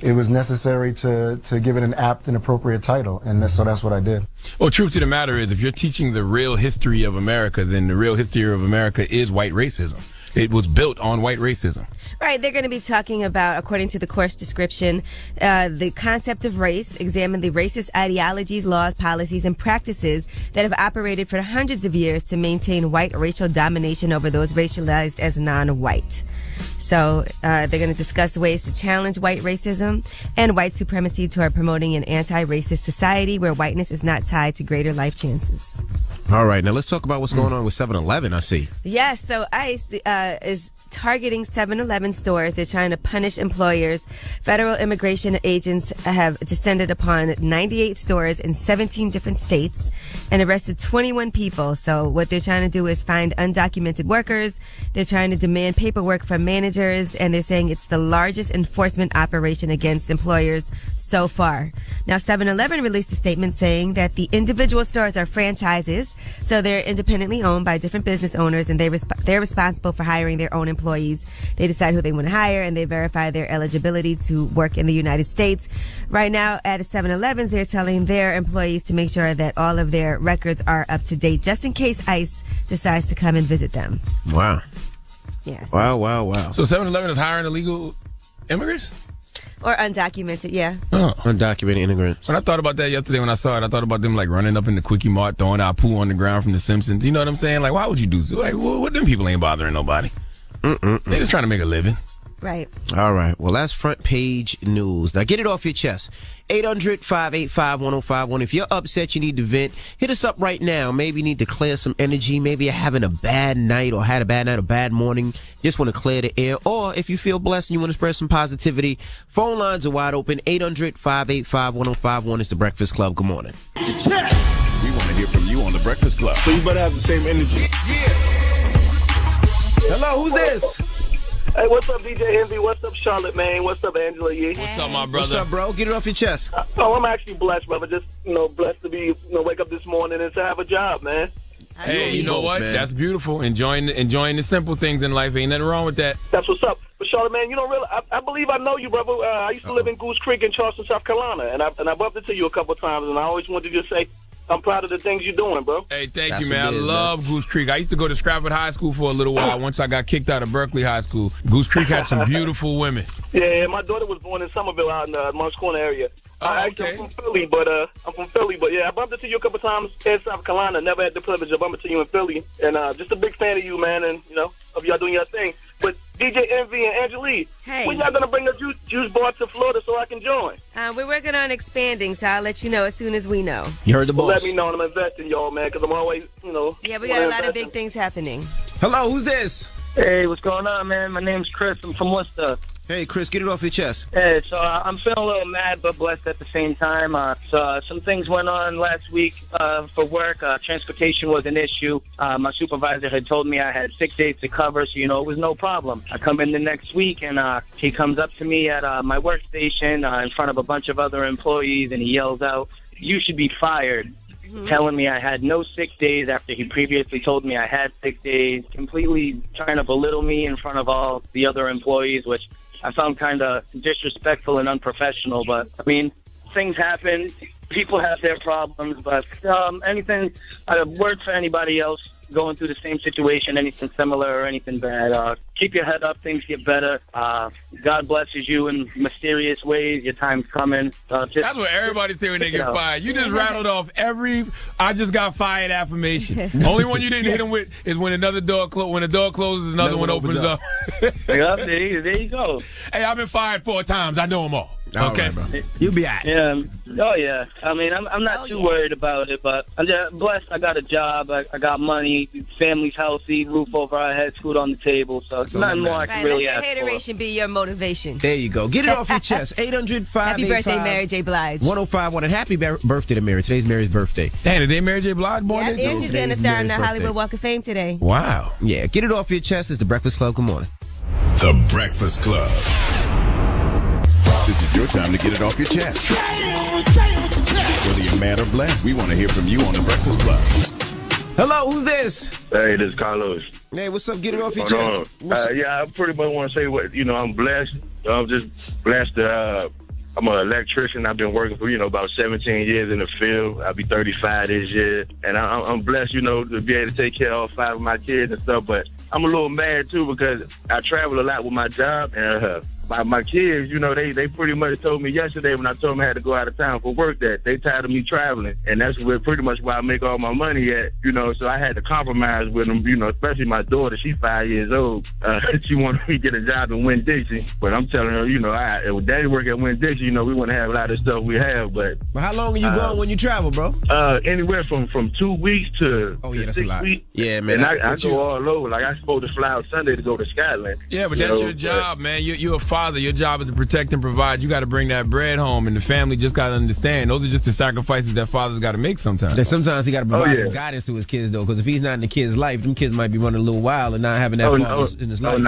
it was necessary to give it an apt and appropriate title, and so that's what I did. Well, truth to the matter is, if you're teaching the real history of America, then the real history of America is white racism. It was built on white racism. Right, they're going to be talking about, according to the course description, the concept of race, examine the racist ideologies, laws, policies, and practices that have operated for hundreds of years to maintain white racial domination over those racialized as non-white. So they're going to discuss ways to challenge white racism and white supremacy toward promoting an anti-racist society where whiteness is not tied to greater life chances. All right, now let's talk about what's going on with 7-Eleven, I see. Yes, so ICE is targeting 7-Eleven stores. They're trying to punish employers. Federal immigration agents have descended upon 98 stores in 17 different states and arrested 21 people. So what they're trying to do is find undocumented workers. They're trying to demand paperwork from managers, and they're saying it's the largest enforcement operation against employers so far. Now, 7-Eleven released a statement saying that the individual stores are franchises, so they're independently owned by different business owners, and they're responsible for hiring their own employees. They decide who they want to hire, and they verify their eligibility to work in the United States. Right now, at 7-Elevens, they're telling their employees to make sure that all of their records are up to date, just in case ICE decides to come and visit them. Wow. Yes. Wow. So 7-Eleven is hiring illegal immigrants? Or undocumented, yeah. Oh. Undocumented immigrants. When I thought about that yesterday when I saw it, I thought about them like running up in the Quickie Mart, throwing out poo on the ground from The Simpsons. You know what I'm saying? Like, why would you do so? Like, what them people ain't bothering nobody. They just trying to make a living. Right. All right. Well, that's front page news. Now get it off your chest. 800-585-1051. If you're upset, you need to vent, hit us up right now. Maybe you need to clear some energy. Maybe you're having a bad night or had a bad night or bad morning. Just want to clear the air. Or if you feel blessed and you want to spread some positivity, phone lines are wide open. 800-585-1051 is the Breakfast Club. Good morning. We want to hear from you on the Breakfast Club. So you better have the same energy. Hello, who's this? Hey, what's up, DJ Envy? What's up, Charlotte, man? What's up, Angela Yee? What's up, my brother? What's up, bro? Get it off your chest. Oh, I'm actually blessed, brother. Just, blessed to be, wake up this morning and to have a job, man. Hey, you know what? Man. That's beautiful. Enjoying the simple things in life. Ain't nothing wrong with that. That's what's up. But Charlotte, man, you don't really. I believe I know you, brother. I used to live in Goose Creek in Charleston, South Carolina, and I bumped into you a couple of times, and I always wanted to just say I'm proud of the things you're doing, bro. Hey, thank That's you, man. what it is, I love Goose Creek. I used to go to Stratford High School for a little while. Once I got kicked out of Berkeley High School, Goose Creek had some beautiful women. Yeah, my daughter was born in Somerville out in the Moncks Corner area. Oh, I'm okay. from Philly, but yeah, I bumped into you a couple of times in South Carolina. Never had the privilege of bumping into you in Philly, and just a big fan of you, man, and of y'all doing your thing. But DJ Envy and Angelique, Hey. when y'all gonna bring a juice bar to Florida so I can join? We're working on expanding, so I'll let you know as soon as we know. You heard the boss. Let me know, and I'm investing, y'all, man, because I'm always, Yeah, we got a lot of big things happening. Hello, who's this? Hey, what's going on, man? My name's Chris. I'm from Worcester. Hey, Chris, get it off your chest. Hey, so I'm feeling a little mad but blessed at the same time. So some things went on last week for work. Transportation was an issue. My supervisor had told me I had 6 days to cover, so, it was no problem. I come in the next week, and he comes up to me at my workstation in front of a bunch of other employees, and he yells out, "You should be fired." Telling me I had no 6 days after he previously told me I had 6 days, completely trying to belittle me in front of all the other employees, which I found kind of disrespectful and unprofessional. But, I mean, things happen. People have their problems. But anything, word for anybody else going through the same situation, anything similar or anything bad, keep your head up. Things get better. God blesses you in mysterious ways. Your time's coming. That's what everybody say when they get fired. You just rattled off every "I just got fired" affirmation. Only one you didn't hit them with is when another door when a door closes, another one opens up. There you go. Hey, I've been fired 4 times. I know them all. Okay, All right, bro. You'll be all right. Yeah. Oh, yeah. I mean, I'm not too worried about it, but I'm just blessed. I got a job. I got money. Family's healthy. Roof over our heads. Food on the table. So it's nothing more I can really let ask the for. hateration be your motivation. There you go. Get it off your chest. 800-585. Happy birthday, Mary J. Blige. 1051. And happy birthday to Mary. Today's Mary's birthday. Damn, today Mary J. Blige born Yeah, day too? and she's going to star on the Hollywood Walk of Fame today. Wow. Yeah, get it off your chest. It's the Breakfast Club. Good morning. The Breakfast Club. This is your time to get it off your chest. Whether you're mad or blessed, we want to hear from you on the Breakfast Club. Hello, who's this? Hey, this is Carlos. Hey, what's up? Get it off your Hold chest. on. Yeah, I pretty much want to say I'm blessed. I'm just blessed to I'm an electrician. I've been working for, about 17 years in the field. I'll be 35 this year. And I'm blessed, to be able to take care of all 5 of my kids and stuff. But I'm a little mad, too, because I travel a lot with my job. And my kids, they pretty much told me yesterday when I told them I had to go out of town for work that they tired of me traveling. And that's pretty much where I make all my money at, So I had to compromise with them, especially my daughter. She's 5 years old. She wanted me to get a job in Winn-Dixie. But I'm telling her, if Daddy work at Winn-Dixie, we wouldn't have a lot of stuff we have. But how long are you going when you travel, bro? Anywhere from 2 weeks to that's 6 a lot. weeks. Yeah, man. And I go all over. Like, I'm supposed to fly out Sunday to go to Scotland. Yeah, but that's your job, man. You're a father. Your job is to protect and provide. You got to bring that bread home, and the family just got to understand. Those are just the sacrifices that fathers got to make sometimes. And sometimes he got to provide some guidance to his kids, though, because if he's not in the kid's life, them kids might be running a little wild and not having that father in his life.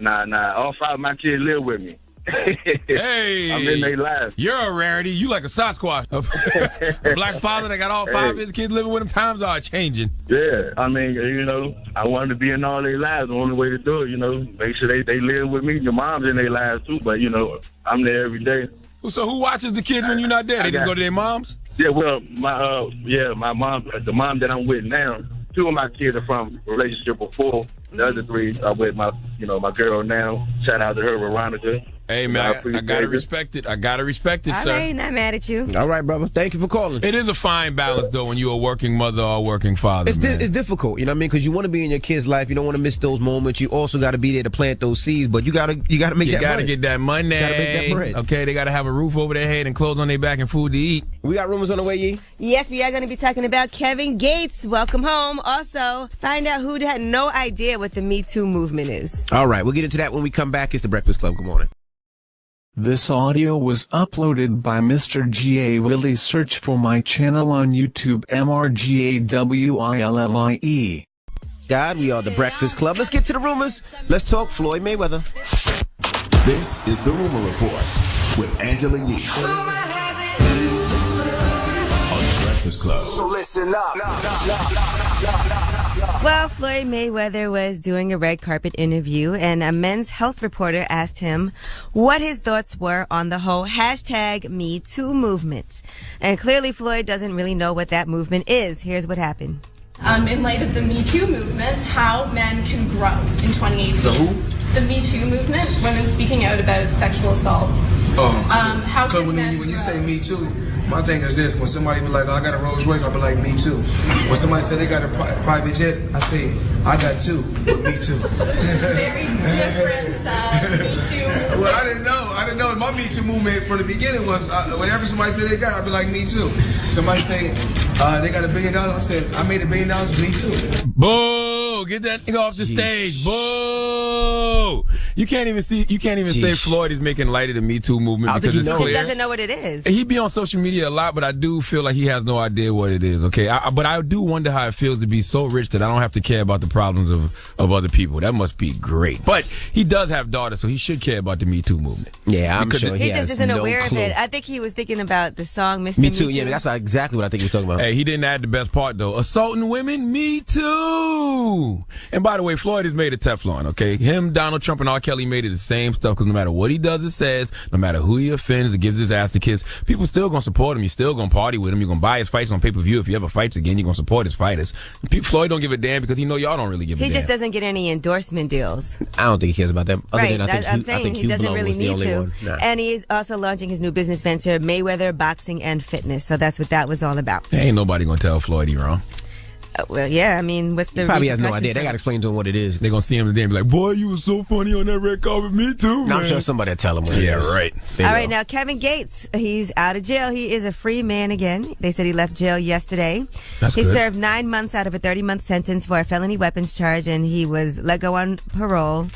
Nah. All 5 of my kids live with me. Hey, I'm in their lives. You're a rarity. You like a Sasquatch. A black father that got all 5 of his kids living with him. Times are changing. Yeah, I mean, I wanted to be in all their lives. The only way to do it, make sure they live with me. Your mom's in their lives too, but I'm there every day. So who watches the kids when you're not there? They just go to their moms? Yeah, well, my mom, the mom that I'm with now. 2 of my kids are from a relationship before. The other 3 are with my girl now. Shout out to her, Veronica. Hey, man, I gotta respect it. All sir. right, not mad at you. All right, brother. Thank you for calling. It is a fine balance, though, when you're a working mother or a working father. It's difficult, you know what I mean? Because you want to be in your kid's life. You don't want to miss those moments. You also got to be there to plant those seeds, but you gotta make that money. You gotta get that money. You gotta make that bread. Okay, they gotta have a roof over their head and clothes on their back and food to eat. We got rumors on the way, Yee? Yes, we are going to be talking about Kevin Gates. Welcome home. Also, find out who had no idea what the Me Too movement is. All right, we'll get into that when we come back. It's The Breakfast Club. Good morning. This audio was uploaded by Mr. G.A. Willie. Search for my channel on YouTube, MRGAWILLIE. God, we are The Breakfast Club. Let's get to the rumors. Let's talk Floyd Mayweather. This is The Rumor Report with Angela Yee on The Breakfast Club. So listen up. Well, Floyd Mayweather was doing a red carpet interview, and a Men's Health reporter asked him what his thoughts were on the whole #Me Too movement. And clearly, Floyd doesn't really know what that movement is. Here's what happened. In light of the Me Too movement, how men can grow in 2018. The who? The Me Too movement, women speaking out about sexual assault. Because when you say Me Too, my thing is this: when somebody be like, oh, "I got a Rolls Royce," I'll be like, "Me too." When somebody say they got a private jet, I say, "I got 2, but me too." Very different Me Too. Well, I didn't know. My Me Too movement from the beginning was whenever somebody said they got, I'd be like, "Me too." Somebody say they got $1 billion, I said, "I made $1 billion." Me too. Boo! Get that nigga off the stage. Boo! You can't even say Floyd is making light of the Me Too movement because it's clear. He doesn't know what it is. He be on social media a lot, but I do feel like he has no idea what it is. Okay, but I do wonder how it feels to be so rich that I don't have to care about the problems of other people. That must be great. But he does have daughters, so he should care about the Me Too movement. Yeah, I'm sure he just isn't aware of it. I think he was thinking about the song "Mr. Me Too." Yeah, that's exactly what I think he was talking about. Hey, he didn't add the best part though. Assaulting women, Me Too. And by the way, Floyd has made it Teflon. Okay, him, Donald Trump, and R. Kelly made it the same stuff because no matter what he does or says, no matter who he offends or gives his ass to kiss, people still gonna support him. You're still gonna party with him. You're gonna buy his fights on pay-per-view. If he ever fights again, you're gonna support his fighters. Floyd don't give a damn because he know y'all don't really give a damn. He just doesn't get any endorsement deals. I don't think he cares about that. Right, I'm saying he doesn't really need to. Nah. And he's also launching his new business venture, Mayweather Boxing and Fitness. So that's what that was all about. Ain't nobody gonna tell Floyd he wrong. Well, yeah, I mean, what's the... He probably has no idea. They got to explain to him what it is. They're going to see him today and be like, boy, you was so funny on that red carpet. Me too, man. I'm sure somebody will tell him what it is. Yeah, right. All right, now, Kevin Gates, he's out of jail. He is a free man again. They said he left jail yesterday. That's he good. served 9 months out of a 30-month sentence for a felony weapons charge, and he was let go on parole.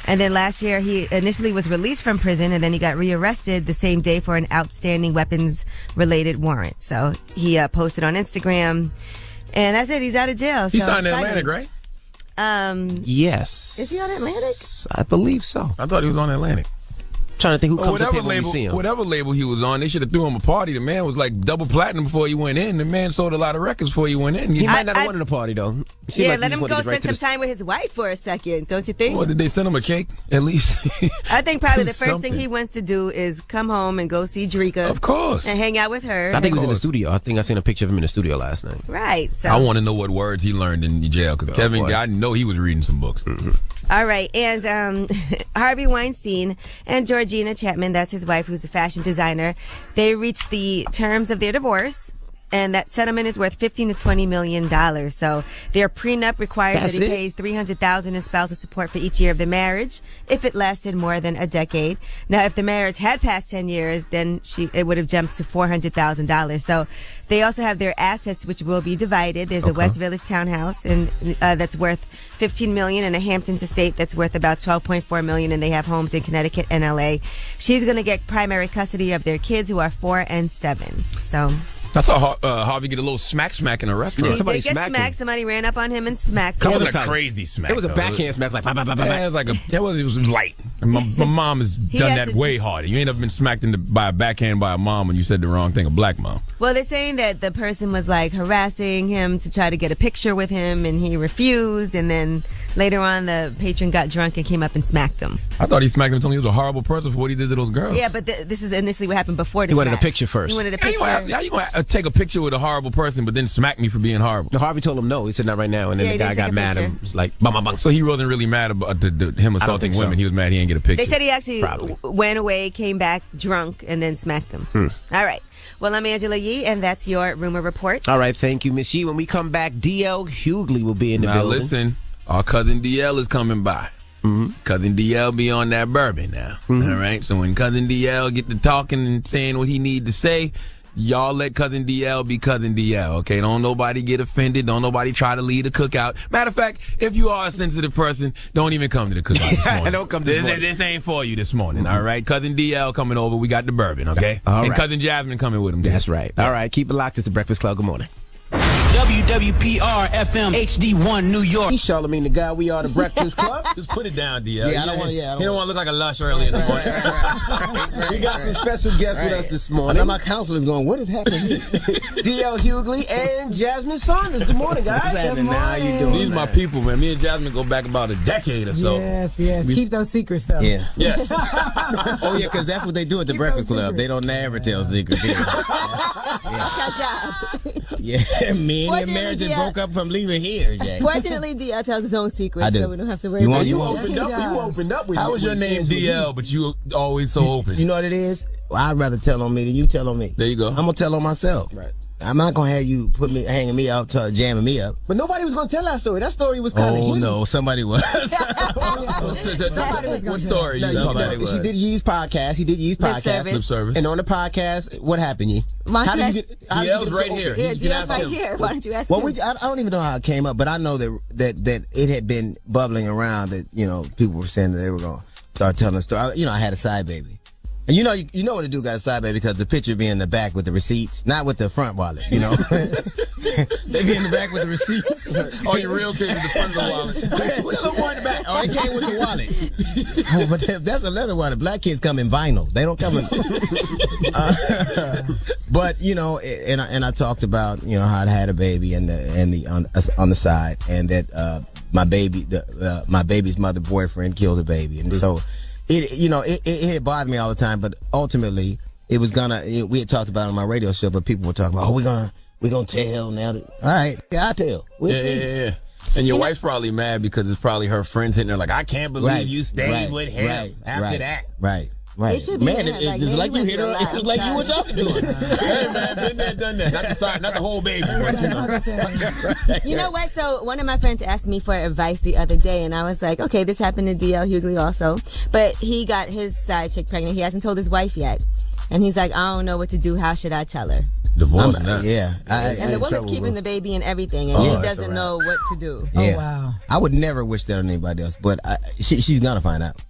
And then last year, he initially was released from prison, and then he got rearrested the same day for an outstanding weapons-related warrant. So he posted on Instagram... And that's it. He's out of jail. He signed Atlantic, right? Yes. Is he on Atlantic? I believe so. I thought he was on Atlantic. Trying to think who comes up here when we see him. Whatever label he was on, they should have threw him a party. The man was like double platinum before he went in. The man sold a lot of records before he went in. He might not have wanted a party, though. Yeah, let him go spend some time with his wife for a second, don't you think? Well, did they send him a cake, at least? I think probably the first thing he wants to do is come home and go see Drika. Of course. And hang out with her. I think he was in the studio. I think I seen a picture of him in the studio last night. Right. So I want to know what words he learned in jail, because Kevin, I know he was reading some books. Mm-hmm. All right, and Harvey Weinstein and Georgina Chapman, that's his wife, who's a fashion designer, they reached the terms of their divorce, and that settlement is worth $15 to $20 million. So their prenup requires that he pays $300,000 in spousal support for each year of the marriage if it lasted more than a decade. Now, if the marriage had passed 10 years, then it would have jumped to $400,000. So they also have their assets, which will be divided. There's a West Village townhouse and that's worth $15 million, and a Hamptons estate that's worth about $12.4 million, and they have homes in Connecticut and LA. She's going to get primary custody of their kids, who are 4 and 7. So I saw Harvey get a little smack in a restaurant. Yeah, somebody smacked him. Somebody ran up on him and smacked him. It wasn't a crazy smack. It was a backhand smack, like, yeah, it was like it was light. My mom has done that way harder. You ain't ever been smacked by a backhand by a mom when you said the wrong thing, a black mom. Well, they're saying that the person was like harassing him to try to get a picture with him, and he refused, and then later on the patron got drunk and came up and smacked him. I thought he smacked him telling he was a horrible person for what he did to those girls. Yeah, but this is initially what happened before the He wanted smack. a picture first. He wanted a picture. How you gonna take a picture with a horrible person but then smack me for being horrible? No, Harvey told him no. He said not right now, and then the guy got mad at him. It's like bang, bang, bang. So he wasn't really mad about him assaulting women. He was mad he didn't get a picture. They said he actually went away, came back drunk, and then smacked him. All right. Well, I'm Angela Yee, and that's your rumor report. All right, thank you, Miss Yee. When we come back, D.L. Hughley will be in the now building. Listen, our cousin D.L. is coming by. Cousin D.L. be on that bourbon now. All right, so when cousin D.L. get to talking and saying what he need to say, y'all let cousin D.L. be cousin D.L., okay? Don't nobody get offended. Don't nobody try to lead a cookout. Matter of fact, if you are a sensitive person, don't even come to the cookout this morning. Don't come this morning. This ain't for you this morning, all right? Cousin D.L. coming over. We got the bourbon, okay? All and right. cousin Jasmine coming with him. That's right. All right, keep it locked. It's the Breakfast Club. Good morning. WWPR FM HD1 New York. He's Charlamagne the Guy. We are the Breakfast Club. Just put it down, D.L. Yeah, I don't want to. Yeah, he don't want to look like a lush early in the morning. We got some special guests with us this morning. I know my counselor's going, what is happening here? D.L. Hughley and Jasmine Saunders. Good morning, guys. What's happening now? How you doing? These are my people, man. Me and Jasmine go back about a decade or so. Yes. Keep those secrets, though. Yeah. Yes. Oh, yeah, because that's what they do at the Breakfast Club. They don't never tell secrets. That's our job. Yeah, me and your marriage just broke up from leaving here, Jack. Fortunately, DL tells his own secrets, I do. so we don't have to worry about it. You opened up with How was your name DL, but you always so open? You know what it is? Well, I'd rather tell on me than you tell on me. There you go. I'm going to tell on myself. Right. I'm not going to have you hanging me out, jamming me up. But nobody was going to tell that story. That story was kind of hidden. No, somebody was. What story? She did Yee's podcast. He did Yee's podcast. Lip service. And on the podcast, what happened, Yee? DL's right here. Yeah, DL's right here. Why don't you ask him? Well, I don't even know how it came up, but I know that it had been bubbling around that, people were saying that they were going to start telling the story. I had a side baby. And you know what to do, got a side baby, because the picture be in the back with the receipts, not with the front wallet, They be in the back with the receipts. Oh, your real kid with the front of the wallet. What's the one in the back? Oh, it came with the wallet. Oh, but that's a leather wallet. Black kids come in vinyl. They don't come in. But and I talked about how I had a baby on the side, and that my baby's mother boyfriend killed the baby, and so. It had bothered me all the time, but ultimately we had talked about it on my radio show, but people were talking about, we're gonna tell now. All right, yeah, I'll tell. We'll see. Yeah. And your wife's probably mad because it's probably her friends hitting her like, I can't believe you stayed with him after that. Right. They should be it's like you hit her. It was like you were talking to her. Hey, man, been there, done that. Not the whole baby. You know what? So one of my friends asked me for advice the other day, and I was like, okay, this happened to D.L. Hughley also. But he got his side chick pregnant. He hasn't told his wife yet. And he's like, I don't know what to do. How should I tell her? Divorce now. Yeah. And the woman's keeping the baby and everything, and he doesn't know what to do. Yeah. Oh, wow. I would never wish that on anybody else, but she's going to find out.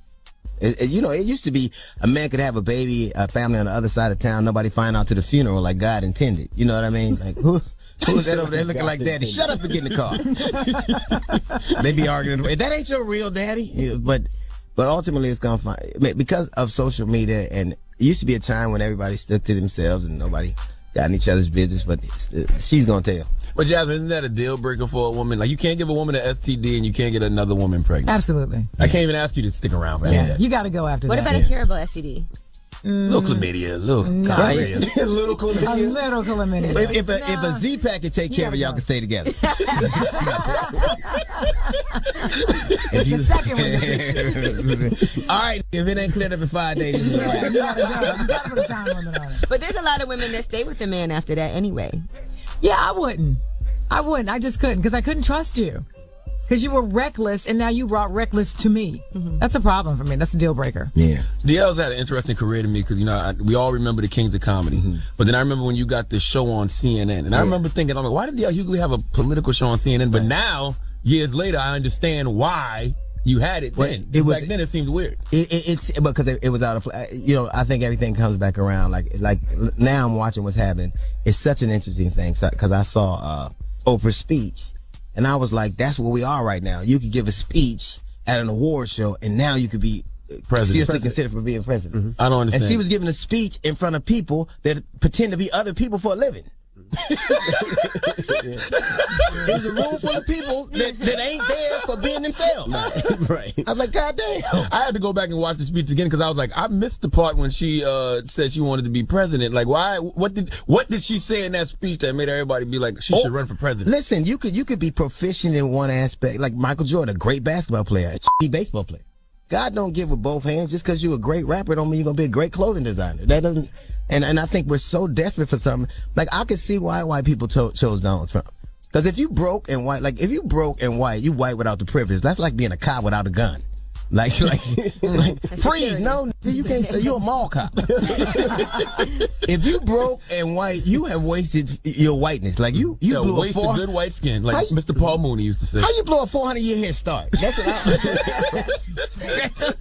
It used to be a man could have a baby, a family on the other side of town, nobody find out to the funeral like God intended. You know what I mean? Like, who's that over there looking like daddy? Shut up and get in the car. They be arguing. That ain't your real daddy. But But ultimately, it's gonna find because of social media, and it used to be a time when everybody stuck to themselves and nobody got in each other's business. But she's gonna tell. But Jasmine, isn't that a deal breaker for a woman? Like, you can't give a woman an STD and you can't get another woman pregnant. Absolutely. I can't even ask you to stick around for that. You got to go after What that. about a curable STD? Little chlamydia, little chlamydia. A little chlamydia. A little chlamydia. If a Z-Pack can take care of it, y'all can stay together. If you, the second one. all right, if it ain't cleared up in 5 days, You gotta go. You gotta put a time limit on it. But there's a lot of women that stay with the man after that anyway. Yeah, I wouldn't. I just couldn't because I couldn't trust you. Because you were reckless, and now you brought reckless to me. That's a problem for me. That's a deal breaker. Yeah. DL's had an interesting career to me because, we all remember the Kings of Comedy. But then I remember when you got this show on CNN. And I remember thinking, I'm like, why did DL Hughley have a political show on CNN? But now, years later, I understand why you had it then. Back then, it seemed weird. It's because it was out of play. I think everything comes back around. Like now I'm watching what's happening. It's such an interesting thing because I saw Oprah's speech. And I was like, that's where we are right now. You could give a speech at an award show, and now you could be seriously considered for being president. I don't understand. And she was giving a speech in front of people that pretend to be other people for a living. It was a room full of people that ain't there for being themselves. Right. I was like, God damn. I had to go back and watch the speech again because I was like, I missed the part when she said she wanted to be president. Like, why? What did she say in that speech that made everybody be like, she should run for president? Listen, you could be proficient in one aspect, like Michael Jordan, a great basketball player, a baseball player. God don't give with both hands. Just because you're a great rapper don't mean you're gonna be a great clothing designer. That doesn't. And I think we're so desperate for something. Like, I could see why white people chose Donald Trump. Because if you broke and white, you white without the privilege. That's like being a cop without a gun. Like freeze, no, you can't stay. You're a mall cop. If you broke and white, you have wasted your whiteness. Like you blew wasted a good white skin, like Mr. Paul Mooney used to say. How you blow a 400-year head start? That's what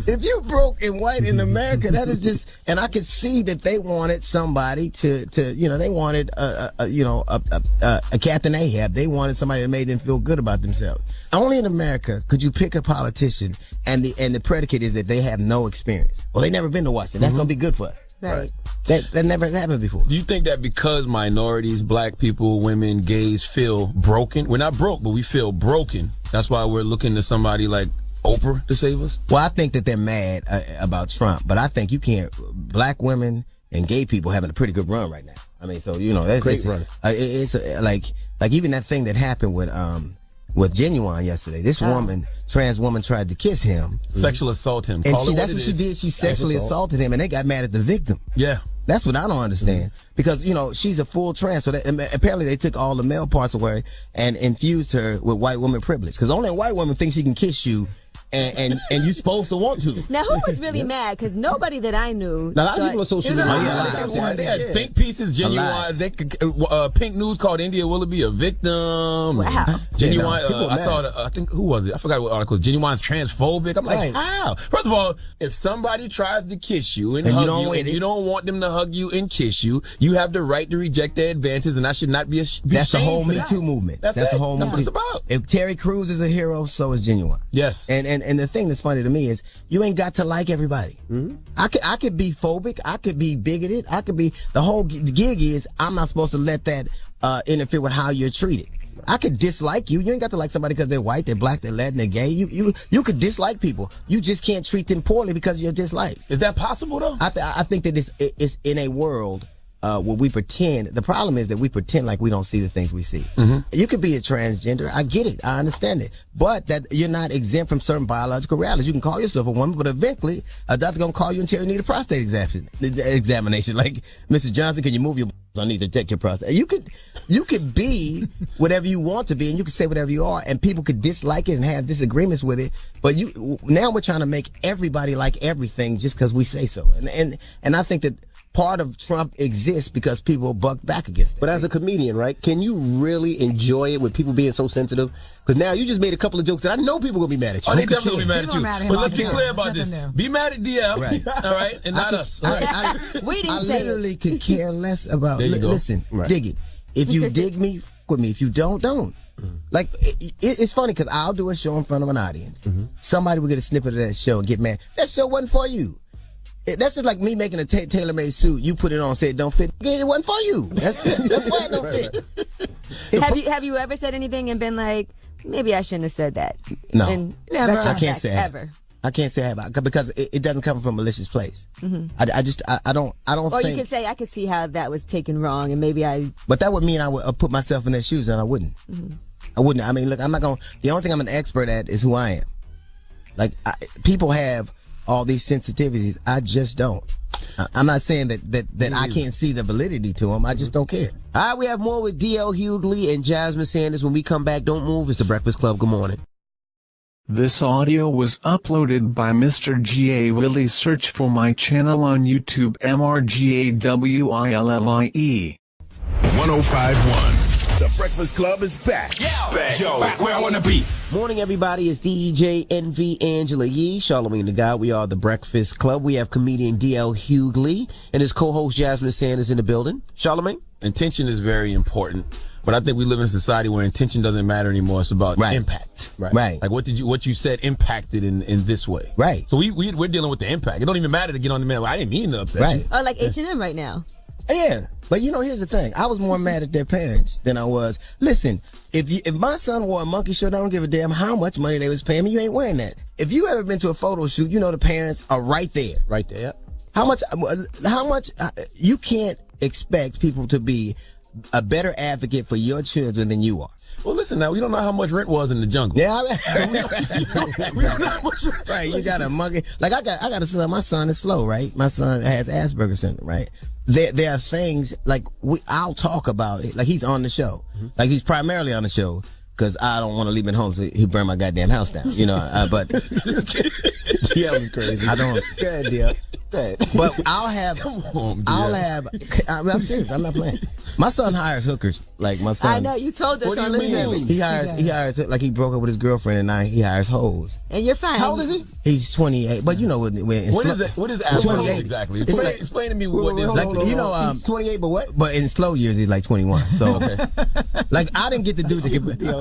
if you broke and white in America, that is just. And I could see that they wanted somebody to they wanted a Captain Ahab. They wanted somebody that made them feel good about themselves. Only in America could you pick a politician and the predicate is that they have no experience. Well, they never been to Washington. That's going to be good for us. Right. That never happened before. Do you think that because minorities, black people, women, gays feel broken? We're not broke, but we feel broken. That's why we're looking to somebody like Oprah to save us? Well, I think that they're mad about Trump, but I think you can't. Black women and gay people having a pretty good run right now. I mean, so that's great run. It's like even that thing that happened with Genuine yesterday. This trans woman tried to kiss him. Sexual assault him. And that's what she did. She sexually assaulted him, and they got mad at the victim. Yeah. That's what I don't understand. Because, she's a full trans, so apparently they took all the male parts away and infused her with white woman privilege. Because only a white woman thinks she can kiss you and you're supposed to want to. Now, who was really mad? Because nobody that I knew. Now, a lot of people on social media. They had think pieces, Genuine. Pink News called India Willoughby a victim. Wow. Genuine. I saw I think, who was it? I forgot what article. Genuine's transphobic. I'm like, how? First of all, if somebody tries to kiss you and hug you, and you don't want them to hug you and kiss you, you have the right to reject their advances, and I should not be ashamed. That's the whole Me Too movement. That's the whole That's Me what Too. it's about. If Terry Crews is a hero, so is Genuine. Yes. And the thing that's funny to me is you ain't got to like everybody. Mm-hmm. I could be phobic. I could be bigoted. I could be, the whole gig is I'm not supposed to let that interfere with how you're treated. I could dislike you. You ain't got to like somebody because they're white, they're black, they're Latin, they're gay. You could dislike people. You just can't treat them poorly because of your dislikes. Is that possible though? I think that it's in a world where we pretend. The problem is that we pretend like we don't see the things we see. Mm-hmm. You could be a transgender. I get it. I understand it. But that you're not exempt from certain biological realities. You can call yourself a woman, but eventually a doctor gonna call you until you need a prostate examination. Like, Mr. Johnson, can you move your I need to check your prostate. You could be whatever you want to be, and you can say whatever you are, and people could dislike it and have disagreements with it. But now we're trying to make everybody like everything just because we say so. And I think that part of Trump exists because people buck back against it. But as a comedian, right, can you really enjoy it with people being so sensitive? Because now you just made a couple of jokes that I know people going to be mad at you. Oh, they definitely be mad at you. But let's be clear about this. Be mad at DL, right. All right, and not us. I literally could care less about. Listen, dig it. If you dig me, with me. If you don't. Like, it's funny because I'll do a show in front of an audience. Somebody will get a snippet of that show and get mad. That show wasn't for you. That's just like me making a tailor-made suit. You put it on, say it don't fit. It wasn't for you. That's it. That's why it don't fit. Have you ever said anything and been like, maybe I shouldn't have said that? No. And never. I can't say ever. I can't say I have because it doesn't come from a malicious place. I don't Or think. you could say, I could see how that was taken wrong, and maybe I. But that would mean I would put myself in their shoes, and I wouldn't. I wouldn't. I mean, look, I'm not going. The only thing I'm an expert at is who I am. Like people have all these sensitivities. I just don't. I'm not saying that I can't see the validity to them. I just don't care. All right, we have more with D.L. Hughley and Jasmine Sanders. When we come back, don't move. It's the Breakfast Club. Good morning. This audio was uploaded by Mr. G.A. Willie. Search for my channel on YouTube, MRGAWILLIE. 105.1. The Breakfast Club is back. Back where I want to be. Morning, everybody. It's DJ NV Angela Yee, Charlamagne the God. We are the Breakfast Club. We have comedian D.L. Hughley and his co-host Jasmine Sanders in the building. Charlamagne? Intention is very important. But I think we live in a society where intention doesn't matter anymore. It's about impact. Right. Like what you said impacted in this way. Right. So we're dealing with the impact. It don't even matter to get on the man. Well, I didn't mean to upset you. Oh, like H&M right now. Yeah. But here's the thing. I was more mad at their parents than I was. Listen, if my son wore a monkey shirt, I don't give a damn how much money they was paying me. You ain't wearing that. If you ever been to a photo shoot, you know the parents are right there. Right there. How much you can't expect people to be a better advocate for your children than you are. Well, listen now, we don't know how much rent was in the jungle. Yeah, we don't know how much rent. Right, you got a monkey. Like I got a son. My son is slow, right? My son has Asperger's syndrome, right? There are things like I'll talk about it. Like he's on the show. Like he's primarily on the show because I don't want to leave him at home so he burn my goddamn house down. But DL is crazy. I don't. Good DL. But I'll have. Come on, I'm serious. I'm not playing. My son hires hookers. Like my son. I know you told us on the service. He hires like he broke up with his girlfriend and now he hires hoes. And you're fine. How old is he? He's 28. But you know what is Asperger's exactly? Explain to me what he's 28, but what? But in slow years he's like 21. So like I didn't get the dude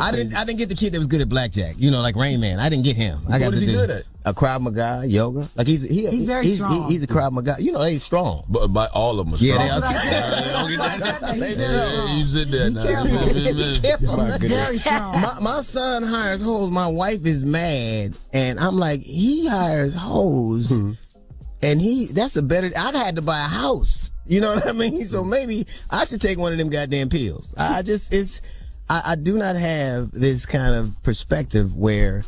I didn't get the kid that was good at blackjack. Like Rain Man. I didn't get him. I got what is he good at? A Krav Maga, yoga. Like he's very strong. He's a Krav Maga. He's strong. But all of them are strong. You sit there now. Be careful. Very strong. My son hires hoes. My wife is mad, and I'm like, he hires hoes, and that's a better. I've had to buy a house. You know what I mean? So maybe I should take one of them goddamn pills. I do not have this kind of perspective where.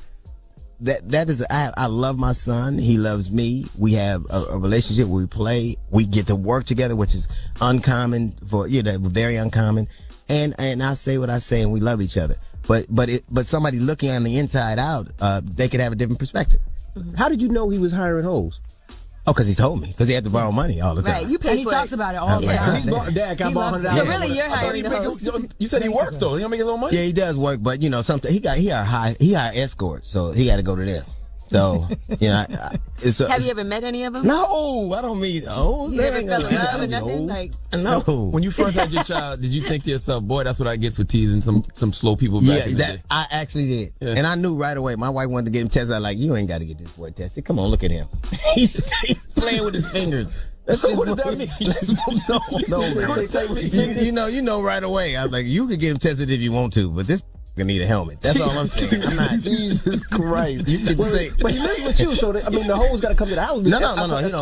That is, I love my son. He loves me. We have a relationship where we play. We get to work together, which is uncommon very uncommon. And I say what I say and we love each other. But somebody looking on the inside out, they could have a different perspective. How did you know he was hiring hoes? Oh, because he told me. Because he had to borrow money all the time. Right, you pay and he talks about it all the time. Dad, can I borrow $100? So really, you're hiring the host. You said he works though. He don't make his own money. Yeah, he does work, but something he hired escorts, so he got to go to them. So have you ever met any of them? No, I don't mean. Oh, you never fell in love or nothing? Like no. When you first had your child, did you think to yourself, "Boy, that's what I get for teasing some slow people"? Back in the day? I actually did, and I knew right away. My wife wanted to get him tested. I'm like, you ain't got to get this boy tested. Come on, look at him. He's playing with his fingers. So what does that mean? No, you know right away. I'm like, you could get him tested if you want to, but this gonna need a helmet. That's all I'm saying. I'm not. Jesus Christ. You could say, but he lives with you, so the hoes got to come to the house. No.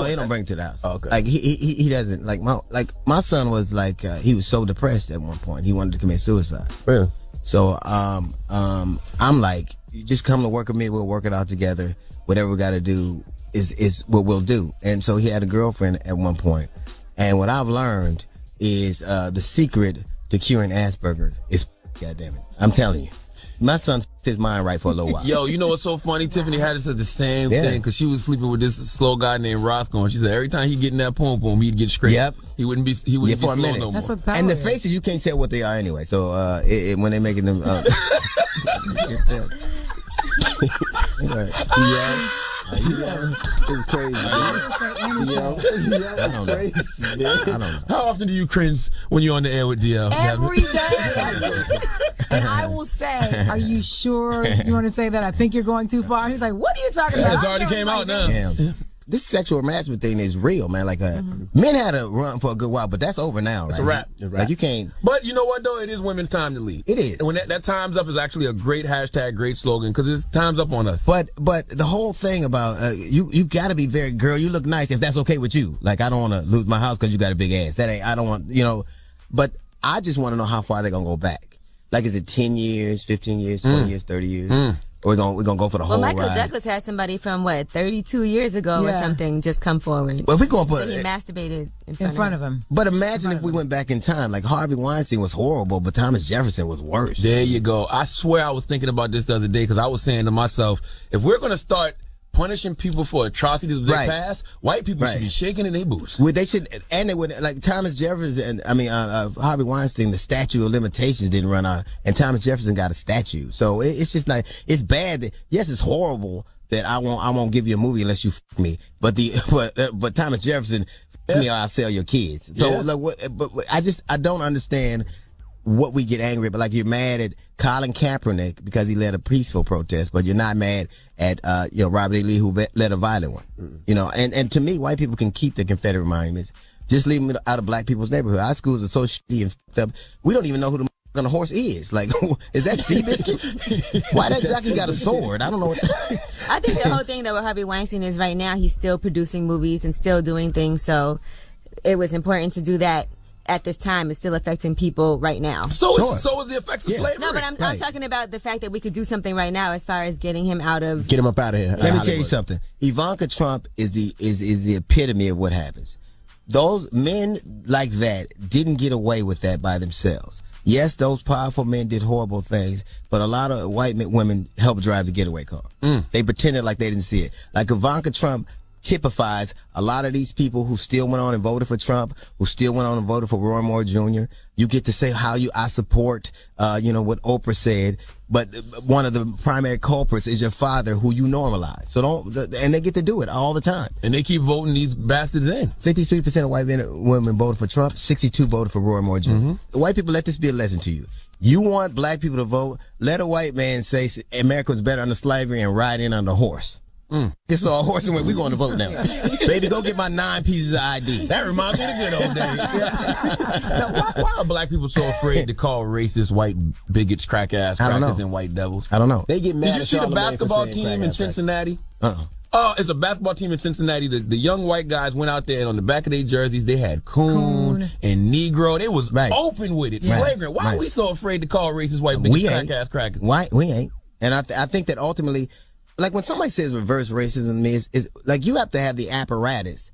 He don't bring it to the house. Oh, okay. Like he doesn't. Like my son was like he was so depressed at one point he wanted to commit suicide. Yeah. So I'm like, you just come to work with me. We'll work it out together. Whatever we got to do is what we'll do. And so he had a girlfriend at one point. And what I've learned is the secret to curing Asperger's is. God damn it. I'm telling you. My son f***ed his mind right for a little while. Yo, you know what's so funny? Tiffany Haddish said the same thing because she was sleeping with this slow guy named Roscoe, and she said every time he'd get in that poom, he'd get straight. Yep. He wouldn't be slow no more. And the faces, you can't tell what they are anyway. So when they're making them... It's crazy. I don't know. How often do you cringe when you're on the air with DL? Every day. And I will say, are you sure you want to say that? I think you're going too far. He's like, what are you talking about? It's already came out now. Damn. This sexual harassment thing is real, man. Like, men had a run for a good while, but that's over now. It's right? a wrap. Like, you can't. But you know what, though? It is women's time to lead. It is. And when that time's up is actually a great hashtag, great slogan, because it's time's up on us. But the whole thing about you got to be very, girl, you look nice if that's okay with you. Like, I don't want to lose my house because you got a big ass. That ain't, I don't want, but I just want to know how far they're going to go back. Like, is it 10 years, 15 years, 20 years, 30 years? We're gonna go for the whole ride. Well, Michael Douglas had somebody from 32 years ago or something just come forward. Well, if we gonna put, so he masturbated in front of him. But imagine if we went back in time. Like, Harvey Weinstein was horrible, but Thomas Jefferson was worse. There you go. I swear I was thinking about this the other day because I was saying to myself, if we're gonna start punishing people for atrocities of their past, white people should be shaking in their boots. Well, they should, and they would, like Thomas Jefferson, Harvey Weinstein, the statute of limitations didn't run out, and Thomas Jefferson got a statue. So it's just like, it's bad that, yes, it's horrible that I won't give you a movie unless you f me, but Thomas Jefferson, I'll sell your kids. So I don't understand what we get angry at, but like you're mad at Colin Kaepernick because he led a peaceful protest, but you're not mad at Robert E. Lee who led a violent one. And to me, white people can keep the Confederate monuments, just leave them out of black people's neighborhood. Our schools are so shitty and f***ed up. We don't even know who the on a horse is. Like, is that Seabiscuit? Why that jockey got a sword? I don't know what. I think the whole thing that with Harvey Weinstein is right now he's still producing movies and still doing things, so it was important to do that. At this time, is still affecting people right now. So is the effects of slavery. No, but I'm talking about the fact that we could do something right now as far as getting him out of. Get him up out of here. Let me tell you something. Ivanka Trump is the epitome of what happens. Those men like that didn't get away with that by themselves. Yes, those powerful men did horrible things, but a lot of white women helped drive the getaway car. They pretended like they didn't see it. Like Ivanka Trump typifies a lot of these people who still went on and voted for Trump, who still went on and voted for Roy Moore Jr. You get to say I support, what Oprah said, but one of the primary culprits is your father who you normalize. So and they get to do it all the time. And they keep voting these bastards in. 53% of white women voted for Trump, 62 voted for Roy Moore Jr. The white people, let this be a lesson to you. You want black people to vote, let a white man say America was better under slavery and ride in on the horse. This is all horse and way. We're going to vote now. Baby, go get my 9 pieces of ID. That reminds me of the good old days. Now, why are black people so afraid to call racist white bigots, crack ass crackers, and white devils? I don't know. They get mad. Did you see the basketball team in Cincinnati? Oh, it's a basketball team in Cincinnati. The young white guys went out there, and on the back of their jerseys, they had coon and Negro. They was open with it, flagrant. Why are we so afraid to call racist white bigots, crack ass crackers? Why? We ain't. And I think that ultimately, like when somebody says reverse racism to me, is like you have to have the apparatus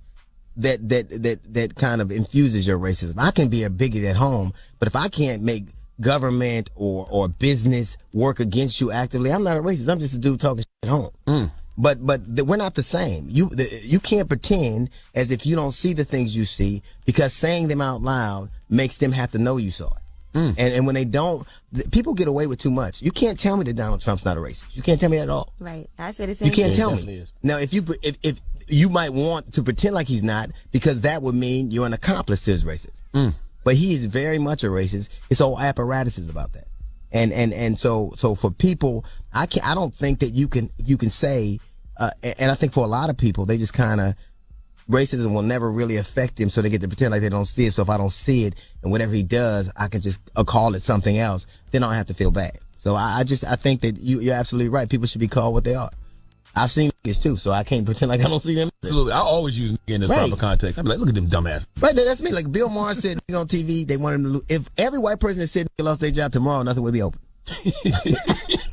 that kind of infuses your racism. I can be a bigot at home, but if I can't make government or business work against you actively, I'm not a racist. I'm just a dude talking shit at home. But we're not the same. You can't pretend as if you don't see the things you see, because saying them out loud makes them have to know you saw it. And when they don't, people get away with too much. You can't tell me that Donald Trump's not a racist. You can't tell me that at all. Right. I say the same. You can't thing. tell me. Now, if you might want to pretend like he's not, because that would mean you're an accomplice to his racism. But he is very much a racist. His whole apparatus is about that. And so for people, I don't think that you can say, and I think for a lot of people, they just kind of, racism will never really affect them, so they get to pretend like they don't see it. So if I don't see it, and whatever he does, I can just call it something else, then I don't have to feel bad. So I think that you're absolutely right. People should be called what they are. I've seen niggas too, so I can't pretend like I don't see them. Absolutely. I always use nigga in its proper context. I'm like, look at them dumbass. Right, that's me. Like Bill Maher said on TV, they want him to lose. If every white person that said nigga lost their job tomorrow, nothing would be open.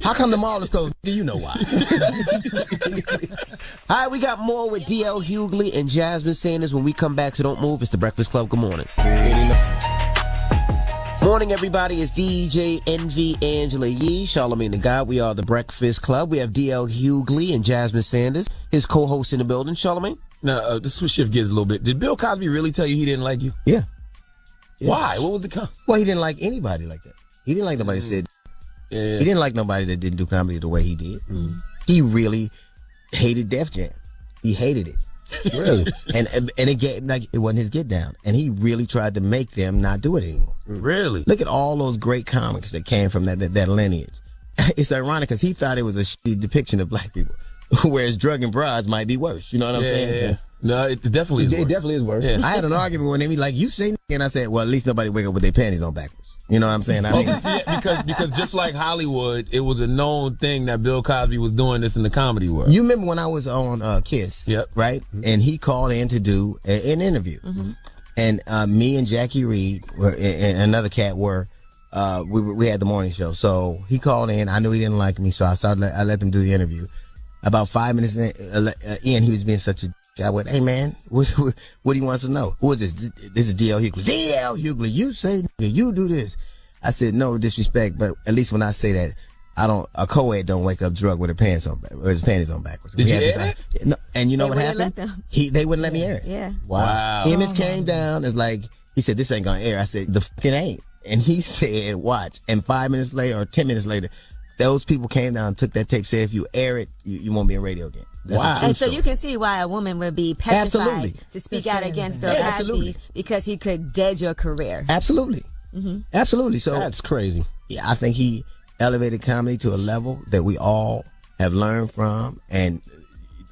How come the mall is closed? You know why. All right, we got more with D.L. Hughley and Jasmine Sanders when we come back, so don't move. It's The Breakfast Club. Good morning. Morning, everybody. It's DJ Envy, Angela Yee, Charlamagne the God. We are The Breakfast Club. We have D.L. Hughley and Jasmine Sanders, his co-host in the building. Charlamagne? Now, this will shift gears a little bit. Did Bill Cosby really tell you he didn't like you? Yeah. Why? What was the Well, he didn't like anybody like that. He didn't like nobody that said. He didn't like nobody that didn't do comedy the way he did. He really hated Def Jam. He hated it. Really? and it wasn't his get down, and he really tried to make them not do it anymore. Really? Look at all those great comics that came from that lineage. It's ironic because he thought it was a shitty depiction of black people, whereas Drug and Broads might be worse. You know what I'm saying? Yeah. No, it definitely is worse. It definitely is worse. Yeah. I had an argument with him. He like, you say, and I said, well, at least nobody wake up with their panties on backwards. You know what I'm saying? Because just like Hollywood, it was a known thing that Bill Cosby was doing this in the comedy world. You remember when I was on Kiss, right? And he called in to do an interview. And me and Jackie Reed and another cat we had the morning show. So he called in. I knew he didn't like me, so I let him do the interview. About 5 minutes in, he was being such a. I went, hey man, what do you want us to know? Who is this? This is D.L. Hughley. D.L. Hughley, you say, you do this. I said, no disrespect, but at least when I say that, a co-ed don't wake up drunk with her pants on, or his panties on backwards. Did you air that? No, and you know what happened? They wouldn't let me air it. Yeah. Wow. Timmons came down, it's like, he said, this ain't gonna air. I said, the fucking ain't. And he said, watch. And 5 minutes later, or 10 minutes later, those people came down and took that tape, said if you air it, you won't be in radio again. That's And so you can see why a woman would be petrified to speak out against Bill Cosby because he could dead your career. Absolutely. Absolutely. So that's crazy. Yeah, I think he elevated comedy to a level that we all have learned from, and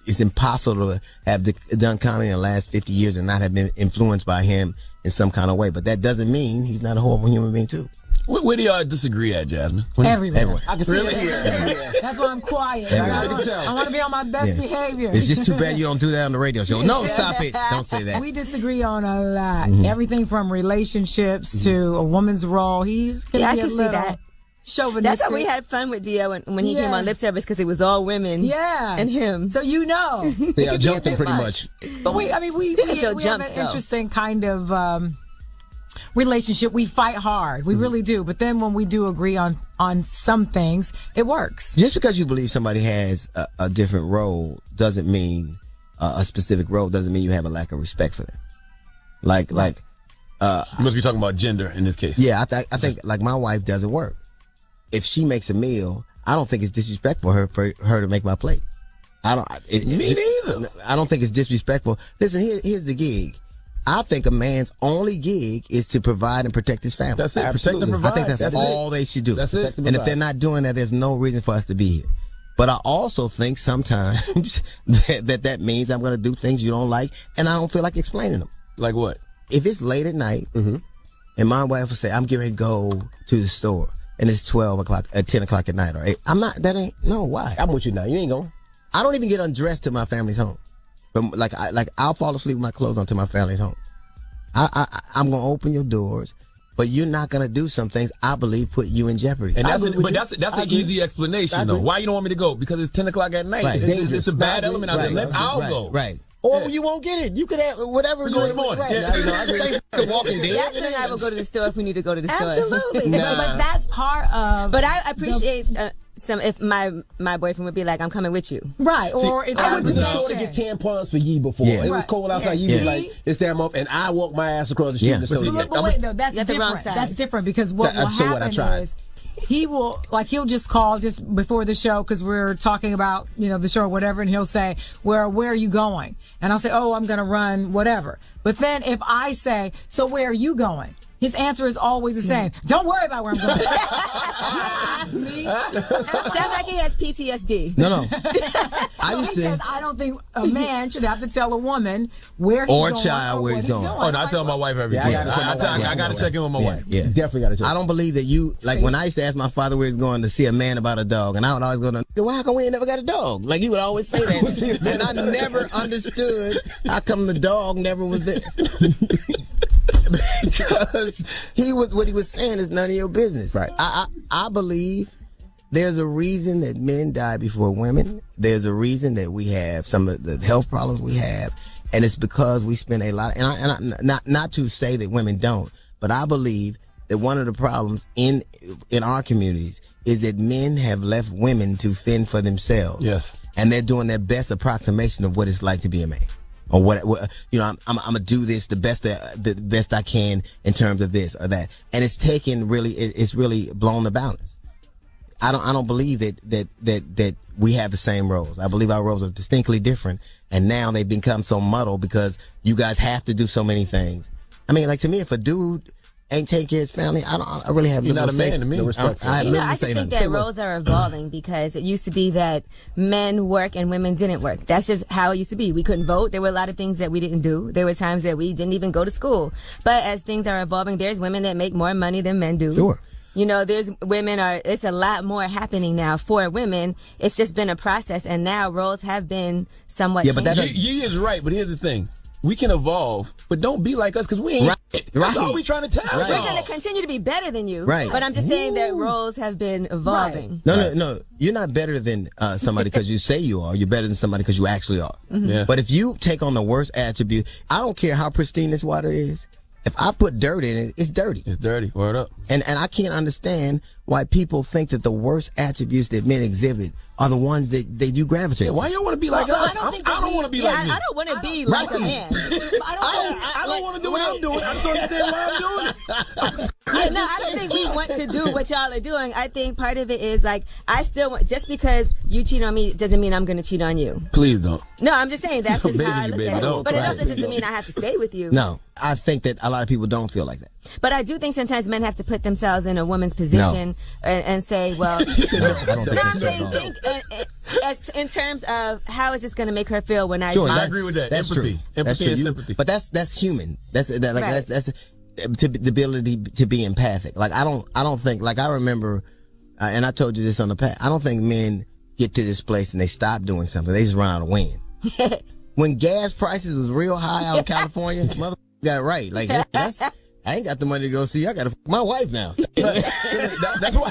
it's impossible to have done comedy in the last 50 years and not have been influenced by him in some kind of way. But that doesn't mean he's not a horrible human being too. Where do y'all disagree at, Jasmine? Everywhere. I can see Really? it. That's why I'm quiet. I can tell. I want to be on my best behavior. It's just too bad you don't do that on the radio show. No, stop it. Don't say that. We disagree on a lot. Everything from relationships to a woman's role. He's I be can a see little that. chauvinistic. That's why we had fun with D.L. when he came on lip service because it was all women. Yeah. And him. So you know. They all jumped him pretty much. But we have an interesting kind of relationship. We fight hard. We really do. But then when we do agree on some things, it works. Just because you believe somebody has a different role doesn't mean a specific role doesn't mean you have a lack of respect for them. You must be talking about gender in this case. Yeah, I think like my wife doesn't work. If she makes a meal, I don't think it's disrespectful for her to make my plate. Me neither. I don't think it's disrespectful. Listen, here's the gig. I think a man's only gig is to provide and protect his family. That's it. Protect and provide. I think that's all they should do. That's it. And if they're not doing that, there's no reason for us to be here. But I also think sometimes that means I'm going to do things you don't like, and I don't feel like explaining them. Like what? If it's late at night, and my wife will say, I'm getting ready to go to the store, and it's 12 o'clock, 10 o'clock at night, or 8. Why? I'm with you now. You ain't going. I don't even get undressed till my family's home. But I'll fall asleep with my clothes on until my family's home. I'm gonna open your doors, but you're not gonna do some things I believe put you in jeopardy. And that's an easy explanation though. Why you don't want me to go? Because it's 10 o'clock at night. Right. It's a bad element out there. I'll go. Right. Or you won't get it. You could have whatever you want. Right. Say The Walking Dead. Jasmine and I will go to the store if we need to go to the store. Absolutely. But that's part of. But I appreciate if my boyfriend would be like, I'm coming with you. Right. I went to the store to get tampons for Yee before. Yeah. It was cold outside. Yee was like, it's damn up, and I walked my ass across the street to the store. But wait, though, that's different. That's different because what will happen is he'll just call just before the show because we're talking about, the show or whatever, and he'll say, where are you going? And I'll say, oh, I'm going to run whatever. But then if I say, so where are you going? His answer is always the same. Don't worry about where I'm going. Ask me. Sounds like he has PTSD. No. He says, I don't think a man should have to tell a woman where he's going. Or a child where he's going. Oh, no, I tell my wife every day. I got to check in with my wife. Yeah. Definitely got to check. I don't believe that you, like when I used to ask my father where he's going to see a man about a dog, and I would always go, well, how come we ain't never got a dog? Like he would always say that. And I never understood how come the dog never was there. Because what he was saying is none of your business. Right. I believe there's a reason that men die before women. There's a reason that we have some of the health problems we have, and it's because we spend a lot. And not to say that women don't, but I believe that one of the problems in our communities is that men have left women to fend for themselves. Yes. And they're doing their best approximation of what it's like to be a man. Or what I'm gonna do this the best I can in terms of this or that, and it's really blown the balance. I don't believe that we have the same roles. I believe our roles are distinctly different, and now they become so muddled because you guys have to do so many things. I mean, like, to me, if a dude ain't taking care of his family, I really have little to say. You're not a man to me. No respect for it. I just think that roles are evolving because it used to be that men work and women didn't work. That's just how it used to be. We couldn't vote. There were a lot of things that we didn't do. There were times that we didn't even go to school. But as things are evolving, there's women that make more money than men do. Sure. You know, it's a lot more happening now for women. It's just been a process, and now roles have been somewhat changed. But you is right, but here's the thing. We can evolve, but don't be like us because we ain't shit. That's all we trying to tell We're going to continue to be better than you. Right. But I'm just saying that roles have been evolving. Right. No. You're not better than somebody because you say you are. You're better than somebody because you actually are. Mm-hmm. Yeah. But if you take on the worst attribute, I don't care how pristine this water is. If I put dirt in it, it's dirty. It's dirty. Word up. And I can't understand why people think that the worst attributes that men exhibit are the ones that you gravitate to. Why y'all want to be like us? I don't want to be like me. I don't want to be like a man. I don't want to do what I'm doing. I don't understand why I'm doing it. I don't think we want to do what y'all are doing. I think part of it is like, I still want, just because you cheat on me doesn't mean I'm going to cheat on you. Please don't. No, I'm just saying that's just how I look at it. Don't. But it also doesn't mean I have to stay with you. No, I think that a lot of people don't feel like that. But I do think sometimes men have to put themselves in a woman's position and say, well, I'm saying think in terms of how is this going to make her feel when I Sure, I agree with that. That's Empathy. true. Empathy and sympathy. But that's human. That's Right. that's the ability to be empathic. Like I don't think, like, I remember, and I told you this on the past, I don't think men get to this place and they stop doing something. They just run out of wind. When gas prices was real high out in California, motherfucker got right. Like I ain't got the money to go see. I got to fuck my wife now. That's why.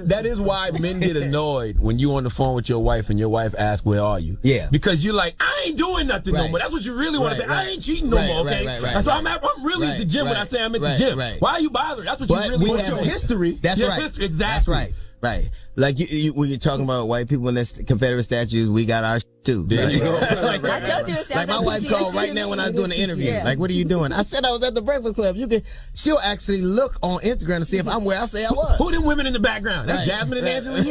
That is why men get annoyed when you on the phone with your wife and your wife asks, "Where are you?" Yeah. Because you're like, "I ain't doing nothing no more." That's what you really want to say. I ain't cheating no more. Okay. So I'm really at the gym when I say I'm at the gym. Why are you bothering? That's what you really want. Your history. That's your right. History. Exactly. That's right. Right. Like when you're talking about white people and Confederate statues, we got our too. There you go. I told you it sounds like my wife called right now when I was doing the interview. Yeah. Like, what are you doing? I said I was at the Breakfast Club. She'll actually look on Instagram to see if I'm where I say I was. Who them women in the background? That's Jasmine and Angela.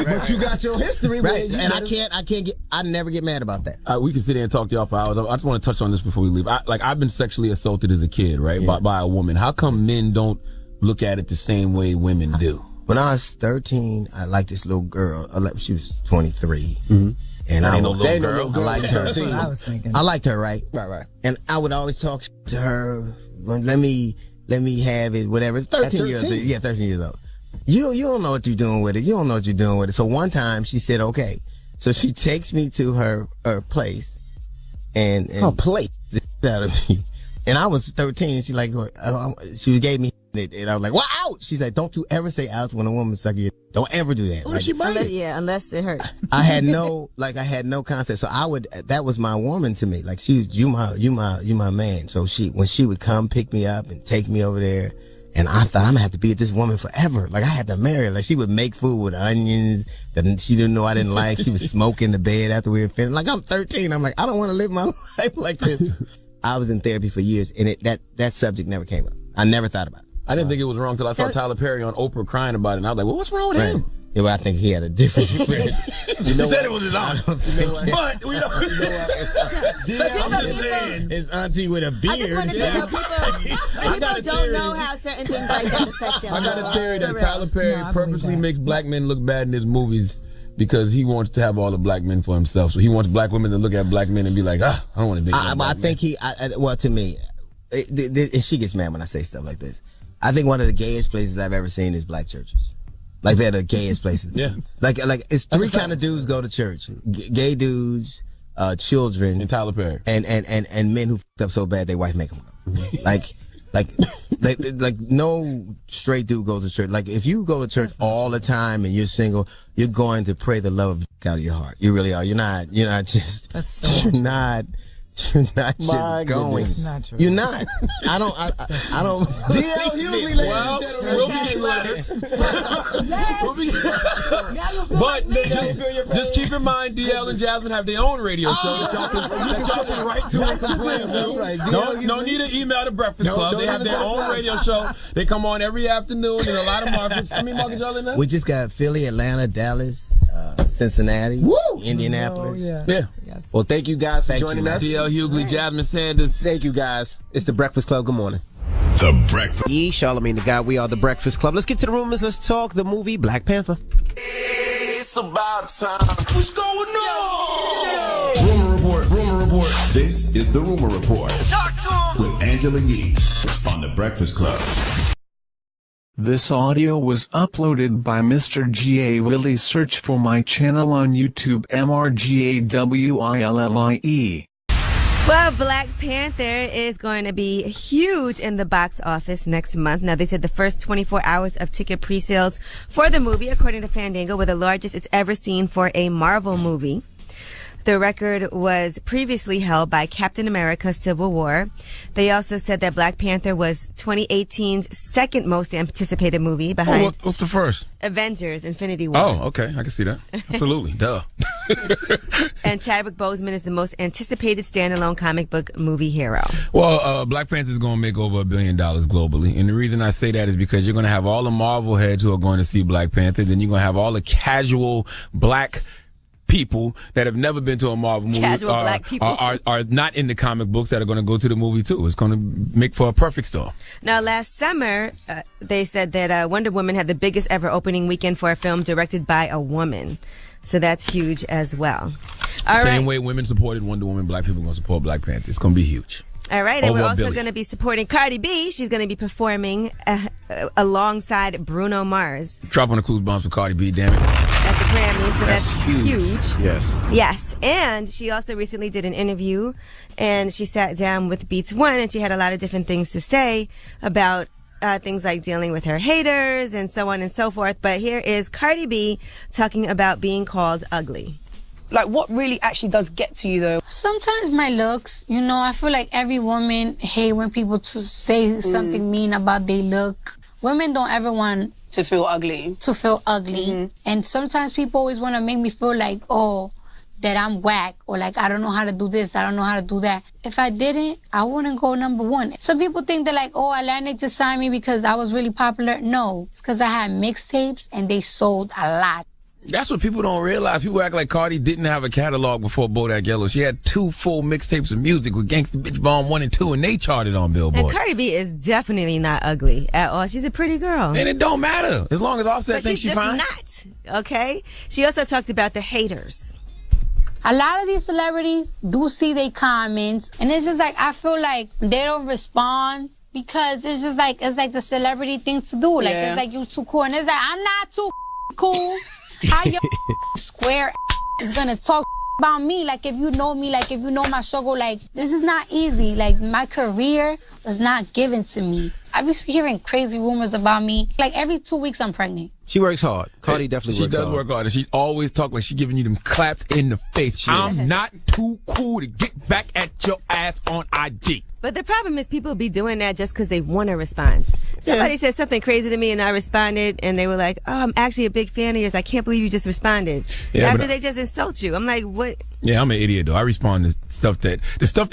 But you got your history, right? And I never get mad about that. We can sit here and talk to y'all for hours. I just want to touch on this before we leave. I've been sexually assaulted as a kid, right, by a woman. How come men don't look at it the same way women do? When I was 13, I liked this little girl. She was 23. Mm-hmm. And I liked her. That's what I was thinking. I liked her, right? Right. And I would always talk to her. Well, let me have it, whatever. 13 years old. Yeah, 13 years old. You don't know what you're doing with it. You don't know what you're doing with it. So one time she said, okay. So she takes me to her place. And place out of me. And I was 13. She gave me it, and I was like, "Wow!" Ouch! She's like, "Don't you ever say ouch when a woman suck your. Don't ever do that." Like, unless it hurt. I had no concept. So that was my woman to me. Like, she was you my man. So when she would come pick me up and take me over there, and I thought I'm gonna have to be with this woman forever. Like, I had to marry her. Like, she would make food with onions that she didn't know I didn't like. She would smoke in the bed after we were finished. Like, I'm 13. I'm like, I don't want to live my life like this. I was in therapy for years, and that subject never came up. I never thought about it. I didn't think it was wrong until I saw Tyler Perry on Oprah crying about it, and I was like, well, what's wrong with him? Yeah, but I think he had a different experience. He said it was his aunt. But we don't. His auntie with a beard. I just want to say, people don't know how certain things like that affect them. I got a theory that Tyler Perry purposely makes black men look bad in his movies because he wants to have all the black men for himself. So he wants black women to look at black men and be like, I don't want to date I think to me, she gets mad when I say stuff like this. I think one of the gayest places I've ever seen is black churches. Like, they're the gayest places. Yeah. Like it's three kind of dudes go to church: gay dudes, children, and Tyler Perry, and men who fucked up so bad their wife make them go. like no straight dude goes to church. Like, if you go to church all the time and you're single, you're going to pray the love of out of your heart. You really are. You're not just. You're not You're not just going. Not true. You're not. I don't. DL Hughley, ladies and gentlemen. We'll be in letters. But just keep in mind, DL and Jasmine have their own radio show that y'all can write to and complain to. Right. No need to email the Breakfast Club. They have their own radio show. They come on every afternoon in a lot of markets. How many markets y'all in there? We just got Philly, Atlanta, Dallas, Cincinnati, Indianapolis. Yeah. Well, thank you guys for joining us. DL Hughley, Jasmine Sanders. Thank you guys. It's the Breakfast Club. Good morning. The Breakfast. Charlamagne the God. We are the Breakfast Club. Let's get to the rumors. Let's talk the movie Black Panther. It's about time. What's going on? Rumor report. This is the Rumor Report Talk to him. with Angela Yee on the Breakfast Club. This audio was uploaded by Mr. G.A. Willie. Search for my channel on YouTube, MRGAWILLIE. Well, Black Panther is going to be huge in the box office next month. Now, they said the first 24 hours of ticket pre-sales for the movie, according to Fandango, were the largest it's ever seen for a Marvel movie. The record was previously held by Captain America: Civil War. They also said that Black Panther was 2018's second most anticipated movie behind What's the first? Avengers: Infinity War. Oh, okay. I can see that. Absolutely. Duh. And Chadwick Boseman is the most anticipated standalone comic book movie hero. Well, Black Panther is going to make over $1 billion globally. And the reason I say that is because you're going to have all the Marvel heads who are going to see Black Panther. Then you're going to have all the casual black people that have never been to a Marvel movie are not in the comic books that are going to go to the movie too. It's going to make for a perfect storm. Now, last summer, they said that Wonder Woman had the biggest ever opening weekend for a film directed by a woman. So that's huge as well. Same way women supported Wonder Woman, black people are going to support Black Panther. It's going to be huge. All right, and we're also going to be supporting Cardi B. She's going to be performing alongside Bruno Mars. Drop on the clues bombs for Cardi B, damn it. At the Grammys, so that's huge. Yes. And she also recently did an interview, and she sat down with Beats One, and she had a lot of different things to say about things like dealing with her haters and so on and so forth. But here is Cardi B talking about being called ugly. Like, what really actually does get to you, though? Sometimes my looks, you know, I feel like every woman hate when people say something mean about their look. Women don't ever want to feel ugly. And sometimes people always want to make me feel like, oh, that I'm whack, or like, I don't know how to do this, I don't know how to do that. If I didn't, I wouldn't go #1. Some people think that like, oh, Atlantic just signed me because I was really popular. No, it's because I had mixtapes and they sold a lot. That's what people don't realize. People act like Cardi didn't have a catalog before Bodak Yellow. She had 2 full mixtapes of music with Gangsta Bitch Bomb 1 and 2, and they charted on Billboard. And Cardi B is definitely not ugly at all. She's a pretty girl. And it don't matter. As long as Offset thinks she's fine. She's not, okay? She also talked about the haters. A lot of these celebrities do see their comments, and it's just like, I feel like they don't respond because it's just like, it's like the celebrity thing to do. Like, it's like, you too cool. And it's like, I'm not too cool. How your square is gonna talk about me? Like, if you know me, like, if you know my struggle, like, this is not easy. Like, my career was not given to me. I be hearing crazy rumors about me. Like, every 2 weeks I'm pregnant. She works hard. Cardi definitely works hard. She does work hard, and she always talk like she giving you them claps in the face. I'm not too cool to get back at your ass on IG. But the problem is people be doing that just because they want a response. Somebody said something crazy to me and I responded and they were like, oh, I'm actually a big fan of yours. I can't believe you just responded. After they just insult you. I'm like, what? Yeah, I'm an idiot though. I respond to stuff that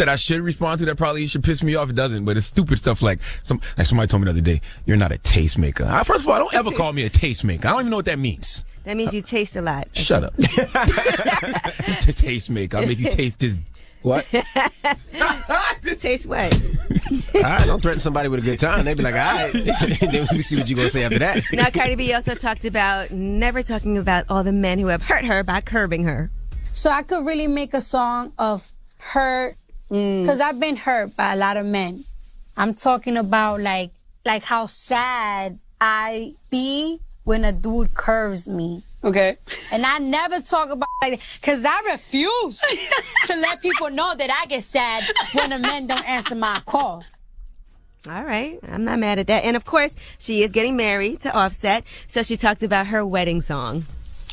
I should respond to that probably should piss me off. It doesn't, but it's stupid stuff like somebody told me the other day, you're not a tastemaker. First of all, don't ever call me a tastemaker. I don't even know what that means. That means you taste a lot. Shut up. Tastemaker. I'll make you taste this. What? Taste what? All right, don't threaten somebody with a good time. They be like, all right. Then we see what you're going to say after that. Now, Cardi B also talked about never talking about all the men who have hurt her by curbing her. So I could really make a song of hurt, because I've been hurt by a lot of men. I'm talking about like how sad I be when a dude curves me. Okay. And I never talk about it because I refuse to let people know that I get sad when the men don't answer my calls. All right. I'm not mad at that. And of course, she is getting married to Offset, so she talked about her wedding song.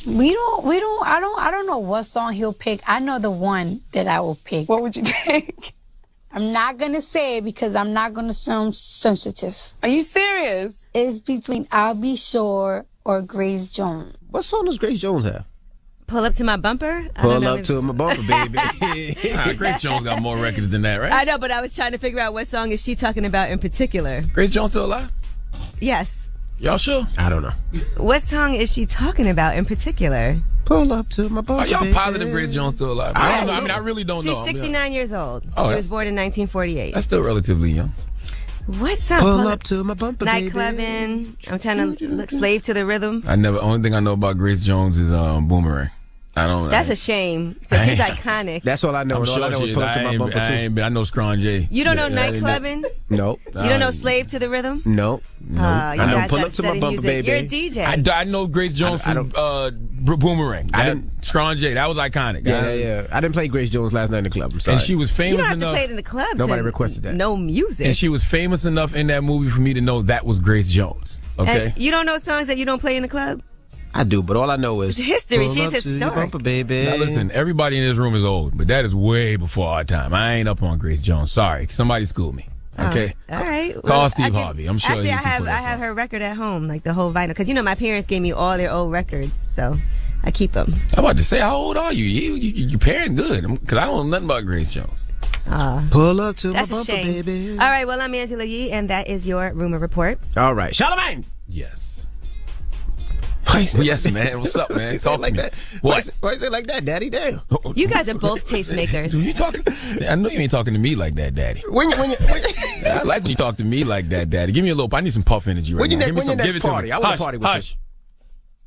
I don't know what song he'll pick. I know the one that I will pick. What would you pick? I'm not gonna say it because I'm not gonna sound sensitive. Are you serious? It's between I'll Be Sure or Grace Jones. What song does Grace Jones have? Pull Up to My Bumper? Pull Up to My Bumper, baby. Grace Jones got more records than that, right? I know, but I was trying to figure out what song is she talking about in particular. Grace Jones still alive? Yes. Y'all sure? I don't know. What song is she talking about in particular? Pull up to my bumper. Are y'all baby. positive Grace Jones still alive? I don't know. I mean, I really don't know. She's 69 years old. Oh, she was born in 1948. That's still relatively young. What song? Pull up to my bumper, Nightclubbing. I'm trying to look Slave to the Rhythm. Only thing I know about Grace Jones is Boomerang. That's a shame because she's iconic. That's all I know. All I know is Pull Up to My Bumper too. I know Strong J. You don't know Nightclubbing? Nope. You don't know Slave to the Rhythm? Nope. I know Pull Up to My Bumper, baby. You're a DJ. I know Grace Jones from Boomerang. Strong J. That was iconic. Yeah. I didn't play Grace Jones last night in the club. I'm sorry. And she was famous enough. You don't have enough. to play it in the club. Nobody requested that. No music. And she was famous enough in that movie for me to know that was Grace Jones. Okay. And you don't know songs that you don't play in the club? I do, but all I know is it's history. Pull She's up to your historic. bumper, baby. Now listen, everybody in this room is old, but that is way before our time. I ain't up on Grace Jones. Sorry, somebody school me. Okay. All right. Call Steve Harvey. I'm sure. Actually, I have her record at home, like the whole vinyl, because my parents gave me all their old records, so I keep them. I'm about to say, how old are you? Your parent good, because I don't know nothing about Grace Jones. Pull up to my That's a bumper, shame. baby. All right. Well, I'm Angela Yee, and that is your rumor report. All right, Charlamagne. Yes. Yes, man. What's up, man? Talk like that. What? Why is it like that, Daddy? Damn. You guys are both tastemakers. You talking? I know you ain't talking to me like that, Daddy. I like when you talk to me like that, Daddy. Give me a little. I need some puff energy right now. When your next party? I want to party with you.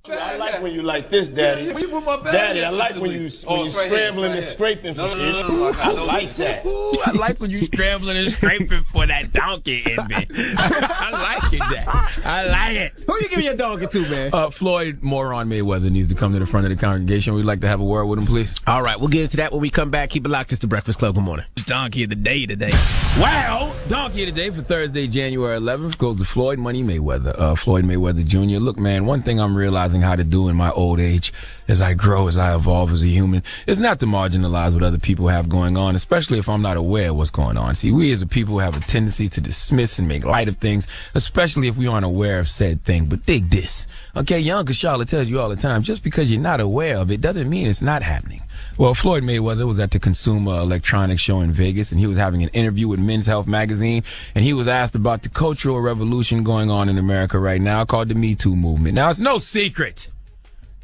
I like when you like this, Daddy. Daddy, I like when you scrambling and scraping for shit. I like that. I like when you scrambling and scraping for that donkey in me. I like it, Daddy. I like it. Who you giving your donkey to, man? Floyd Moron Mayweather needs to come to the front of the congregation. We'd like to have a word with him, please. All right, we'll get into that when we come back. Keep it locked. It's the Breakfast Club. Good morning. It's Donkey of the Day today. Wow. Donkey of the Day for Thursday, January 11th goes to Floyd Money Mayweather. Floyd Mayweather Jr. Look, man, one thing I'm realizing how to do in my old age as I grow, as I evolve as a human, is not to marginalize what other people have going on, especially if I'm not aware of what's going on. See, we as a people have a tendency to dismiss and make light of things, especially if we aren't aware of said thing. But dig this. Okay, your Uncle Charlotte tells you all the time, just because you're not aware of it doesn't mean it's not happening. Well, Floyd Mayweather was at the Consumer Electronics Show in Vegas, and he was having an interview with Men's Health magazine, and he was asked about the cultural revolution going on in America right now called the Me Too movement. Now, it's no secret.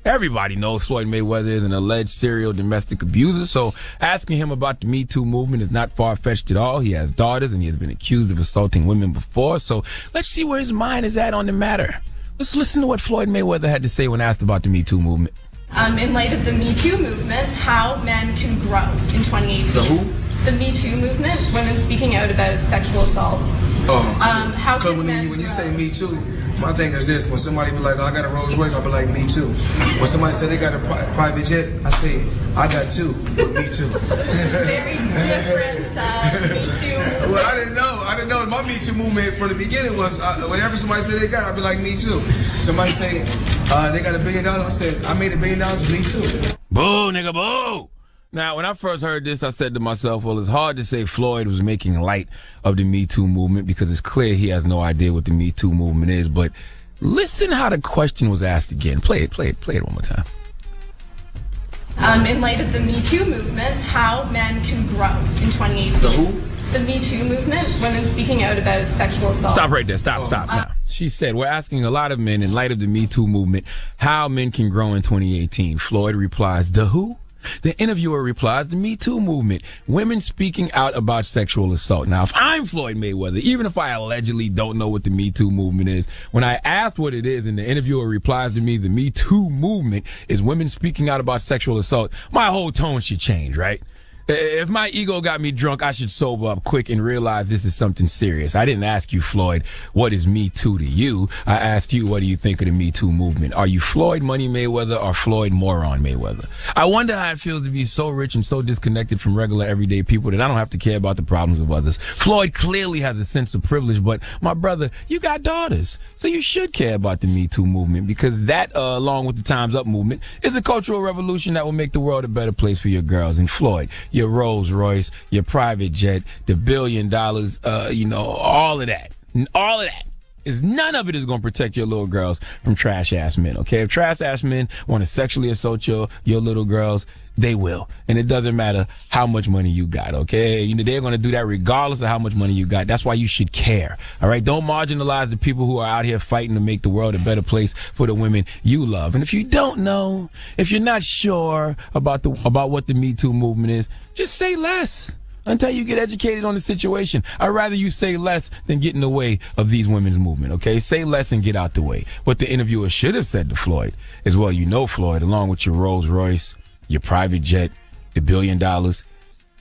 Everybody knows Floyd Mayweather is an alleged serial domestic abuser, so asking him about the Me Too movement is not far-fetched at all. He has daughters, and he has been accused of assaulting women before, so let's see where his mind is at on the matter. Let's listen to what Floyd Mayweather had to say when asked about the Me Too movement. In light of the Me Too movement, how men can grow in 2018. The who? The Me Too movement, women speaking out about sexual assault. How can men when you say Me Too, my thing is this: when somebody be like, "Oh, I got a Rolls Royce," I'll be like, "Me too." When somebody say they got a private jet, I say, "I got two, but me too." This is very different Me Too. Well, I didn't know. My Me Too movement from the beginning was whenever somebody said they got, I'd be like, "Me too." Somebody say they got $1 billion, I said, "I made $1 billion, me too." Boo, nigga, boo. Now, when I first heard this, I said to myself, well, it's hard to say Floyd was making light of the Me Too movement because it's clear he has no idea what the Me Too movement is. But listen how the question was asked again. Play it one more time. In light of the Me Too movement, how men can grow in 2018. The who? The Me Too movement, women speaking out about sexual assault. Stop right there. Stop. Now, she said, we're asking a lot of men in light of the Me Too movement how men can grow in 2018. Floyd replies, the who? The interviewer replies, the Me Too movement, women speaking out about sexual assault. Now, if I'm Floyd Mayweather, even if I allegedly don't know what the Me Too movement is, when I ask what it is and the interviewer replies to me, the Me Too movement is women speaking out about sexual assault, my whole tone should change, right? If my ego got me drunk, I should sober up quick and realize this is something serious. I didn't ask you, Floyd, what is Me Too to you? I asked you, what do you think of the Me Too movement? Are you Floyd Money Mayweather or Floyd Moron Mayweather? I wonder how it feels to be so rich and so disconnected from regular everyday people that I don't have to care about the problems of others. Floyd clearly has a sense of privilege, but my brother, you got daughters, so you should care about the Me Too movement, because that, along with the Time's Up movement, is a cultural revolution that will make the world a better place for your girls. And Floyd, your Rolls Royce, your private jet, the $1 billion, all of that is none of it is going to protect your little girls from trash ass men. Okay, if trash ass men want to sexually assault your little girls, they will, and it doesn't matter how much money you got. Okay, they're going to do that regardless of how much money you got. That's why you should care. All right, don't marginalize the people who are out here fighting to make the world a better place for the women you love. And if you don't know, if you're not sure about what the Me Too movement is, just say less until you get educated on the situation. I'd rather you say less than get in the way of these women's movement, okay? Say less and get out the way. What the interviewer should have said to Floyd is, well, Floyd, along with your Rolls Royce, your private jet, the $1 billion,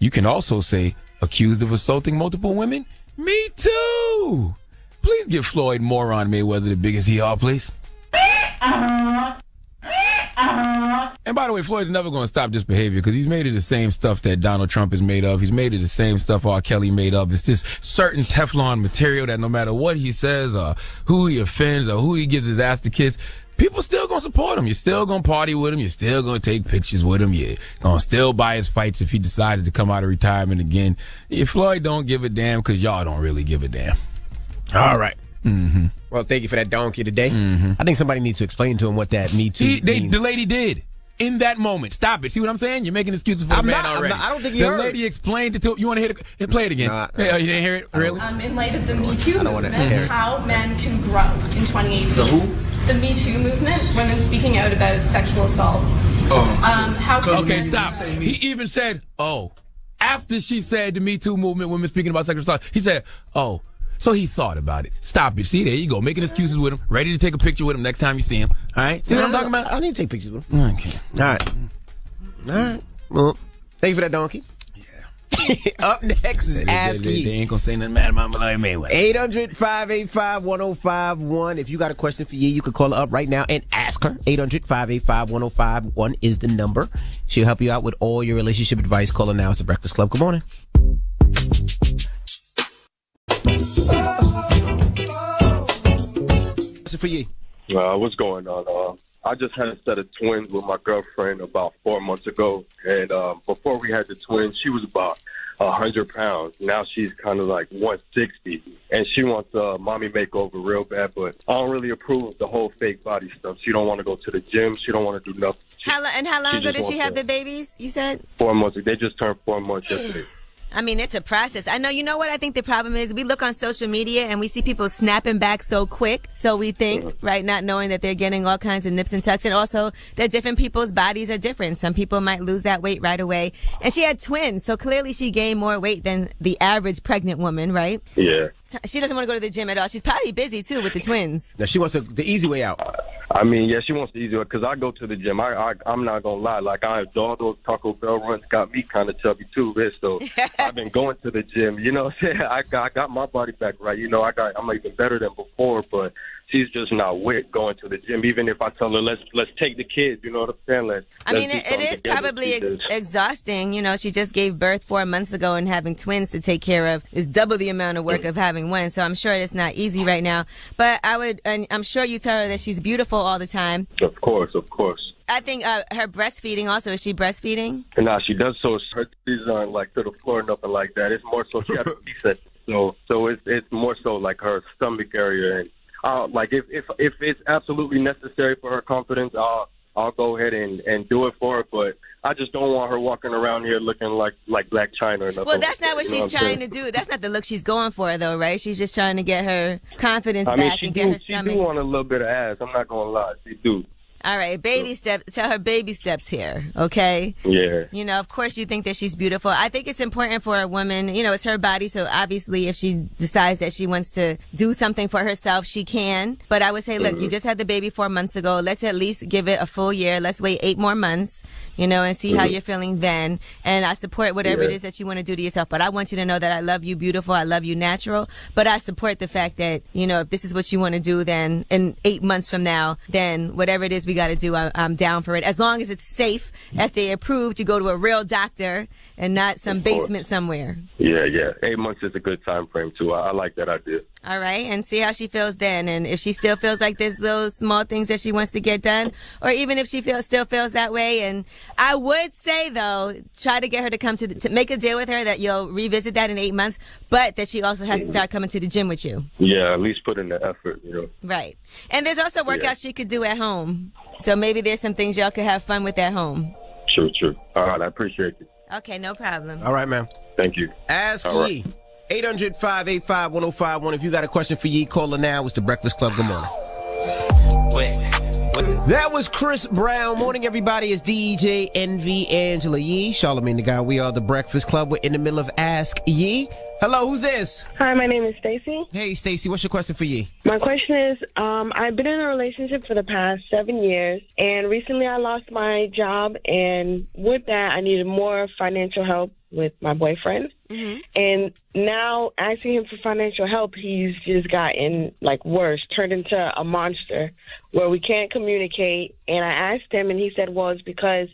you can also say, accused of assaulting multiple women? Me too! Please give Floyd Moron Mayweather the biggest hee-haw, please. And by the way, Floyd's never going to stop this behavior, because he's made of the same stuff that Donald Trump is made of. He's made of the same stuff R. Kelly made of. It's this certain Teflon material that no matter what he says or who he offends or who he gives his ass to kiss, people still going to support him. You're still going to party with him. You're still going to take pictures with him. You're going to still buy his fights if he decided to come out of retirement again. Floyd don't give a damn, because y'all don't really give a damn. All right. Mm-hmm. Well, thank you for that donkey today. Mm-hmm. I think somebody needs to explain to him what that Me Too means. The lady did. In that moment. Stop it. See what I'm saying? You're making excuses for the man already. I don't think you heard. The lady explained it to him. You want to hear it? Play it again. You didn't hear it? Really? In light of the Me Too movement, how men can grow in 2018. The who? The Me Too movement, women speaking out about sexual assault. Okay, stop. He even said, after she said the Me Too movement, women speaking about sexual assault, he said, so he thought about it. Stop it. See, there you go. Making excuses with him. Ready to take a picture with him next time you see him. All right? See what I'm talking about? I don't need to take pictures with him. Okay. All right. Well, thank you for that donkey. Yeah. Up next is Ask Ye. They ain't going to say nothing bad about Floyd Mayweather. 800-585-1051. If you got a question for Ye, you could call her up right now and ask her. 800-585-1051 is the number. She'll help you out with all your relationship advice. Call her now. It's The Breakfast Club. Good morning. For you. What's going on? I just had a set of twins with my girlfriend about 4 months ago, and before we had the twins, she was about 100 pounds. Now she's kind of like 160, and she wants a mommy makeover real bad, but I don't really approve of the whole fake body stuff. She don't want to go to the gym. She don't want to do nothing. How long ago did she have the babies, you said? 4 months. They just turned 4 months yesterday. I mean, it's a process. I know, you know what I think the problem is? We look on social media and we see people snapping back so quick. So we think, right, not knowing that they're getting all kinds of nips and tucks. And also that different people's bodies are different. Some people might lose that weight right away. And she had twins. So clearly she gained more weight than the average pregnant woman, right? Yeah. She doesn't want to go to the gym at all. She's probably busy too with the twins. Now she wants the easy way out. I mean, yeah, she wants the easy way, because I go to the gym. I'm not going to lie. Like, all those Taco Bell runs got me kind of chubby too, bitch. So I've been going to the gym. You know what I'm saying? I got my body back right. You know, I'm even better than before, but she's just not with going to the gym. Even if I tell her, let's take the kids, you know what I'm saying? It is probably exhausting. You know, she just gave birth 4 months ago, and having twins to take care of is double the amount of work of having one. So I'm sure it's not easy right now. But I'm sure you tell her that she's beautiful all the time. Of course. I think her breastfeeding also. Is she breastfeeding? Nah, she does. So her titties aren't like to the floor or nothing like that. It's more so she has a C-section. So it's more so like her stomach area. And like if it's absolutely necessary for her confidence, I'll go ahead and do it for her. But I just don't want her walking around here looking like Black China or nothing. Well, that's not what she's trying to do. That's not the look she's going for, though, right? She's just trying to get her confidence back and get her stomach. She do want a little bit of ass. I'm not gonna lie, she do. All right, baby steps. Tell her baby steps here, okay? Yeah. You know, of course you think that she's beautiful. I think it's important for a woman, you know, it's her body, so obviously if she decides that she wants to do something for herself, she can. But I would say, look, you just had the baby 4 months ago. Let's at least give it a full year. Let's wait 8 more months, you know, and see how you're feeling then. And I support whatever it is that you want to do to yourself. But I want you to know that I love you beautiful. I love you natural. But I support the fact that, you know, if this is what you want to do, then in 8 months from now, then whatever it is we got to do, I'm down for it. As long as it's safe, FDA approved, to go to a real doctor and not some basement somewhere. Yeah. 8 months is a good time frame, too. I like that idea. All right, and see how she feels then. And if she still feels like there's those small things that she wants to get done, or even if she still feels that way. And I would say, though, try to get her to come to make a deal with her that you'll revisit that in 8 months, but that she also has to start coming to the gym with you. Yeah, at least put in the effort, you know. Right. And there's also workouts she could do at home. So maybe there's some things y'all could have fun with at home. True. All right, I appreciate you. Okay, no problem. All right, ma'am. Thank you. Ask All Yee. 800-585-1051. If you got a question for Yee, call her now. It's the Breakfast Club. Good morning. That was Chris Brown. Morning, everybody. It's DJ Envy, Angela Yee, Charlamagne the Guy. We are the Breakfast Club. We're in the middle of Ask Yee. Hello, who's this? Hi, my name is Stacy. Hey, Stacy. What's your question for Yee? My question is, I've been in a relationship for the past 7 years, and recently I lost my job, and with that, I needed more financial help with my boyfriend. And now asking him for financial help, he's just gotten worse, turned into a monster where we can't communicate. And I asked him, and he said, well, it's because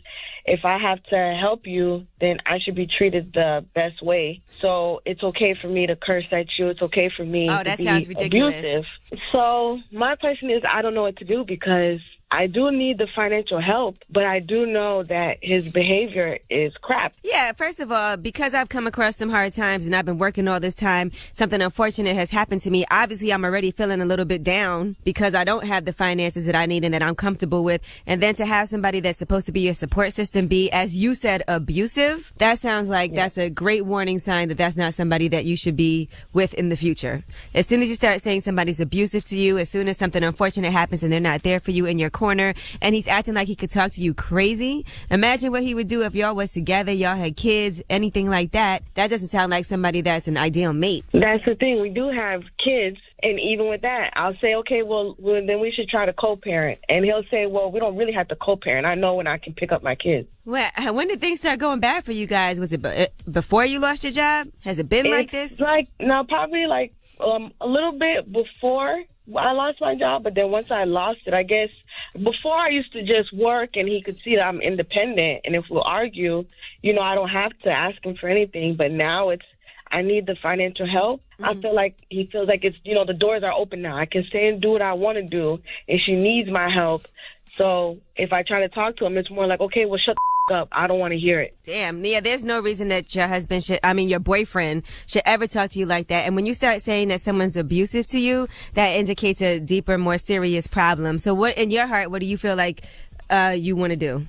if I have to help you, then I should be treated the best way. So it's okay for me to curse at you. It's okay for me to be sounds ridiculous. abusive. So my question is, I don't know what to do because I do need the financial help, but I do know that his behavior is crap. Yeah, first of all, because I've come across some hard times and I've been working all this time, something unfortunate has happened to me. Obviously, I'm already feeling a little bit down because I don't have the finances that I need and that I'm comfortable with. And then to have somebody that's supposed to be your support system be, as you said, abusive, that sounds like that's a great warning sign that that's not somebody that you should be with in the future. As soon as you start saying somebody's abusive to you, as soon as something unfortunate happens and they're not there for you in your corner, and he's acting like he could talk to you crazy. Imagine what he would do if y'all was together, y'all had kids, anything like that. That doesn't sound like somebody that's an ideal mate. That's the thing. We do have kids, and even with that, I'll say, okay, well, then we should try to co-parent. And he'll say, well, we don't really have to co-parent. I know when I can pick up my kids. Well, when did things start going bad for you guys? Was it before you lost your job? Has it been like this? Probably a little bit before I lost my job, but then once I lost it, I guess before I used to just work and he could see that I'm independent, and if we'll argue, I don't have to ask him for anything, but now I need the financial help. I feel like he feels like it's, the doors are open now. I can stay and do what I want to do, and she needs my help. So if I try to talk to him, it's more like, okay, well, shut the up. I don't want to hear it. Damn. Yeah, there's no reason that your boyfriend should ever talk to you like that. And when you start saying that someone's abusive to you, that indicates a deeper, more serious problem. So what, in your heart, what do you feel like you want to do?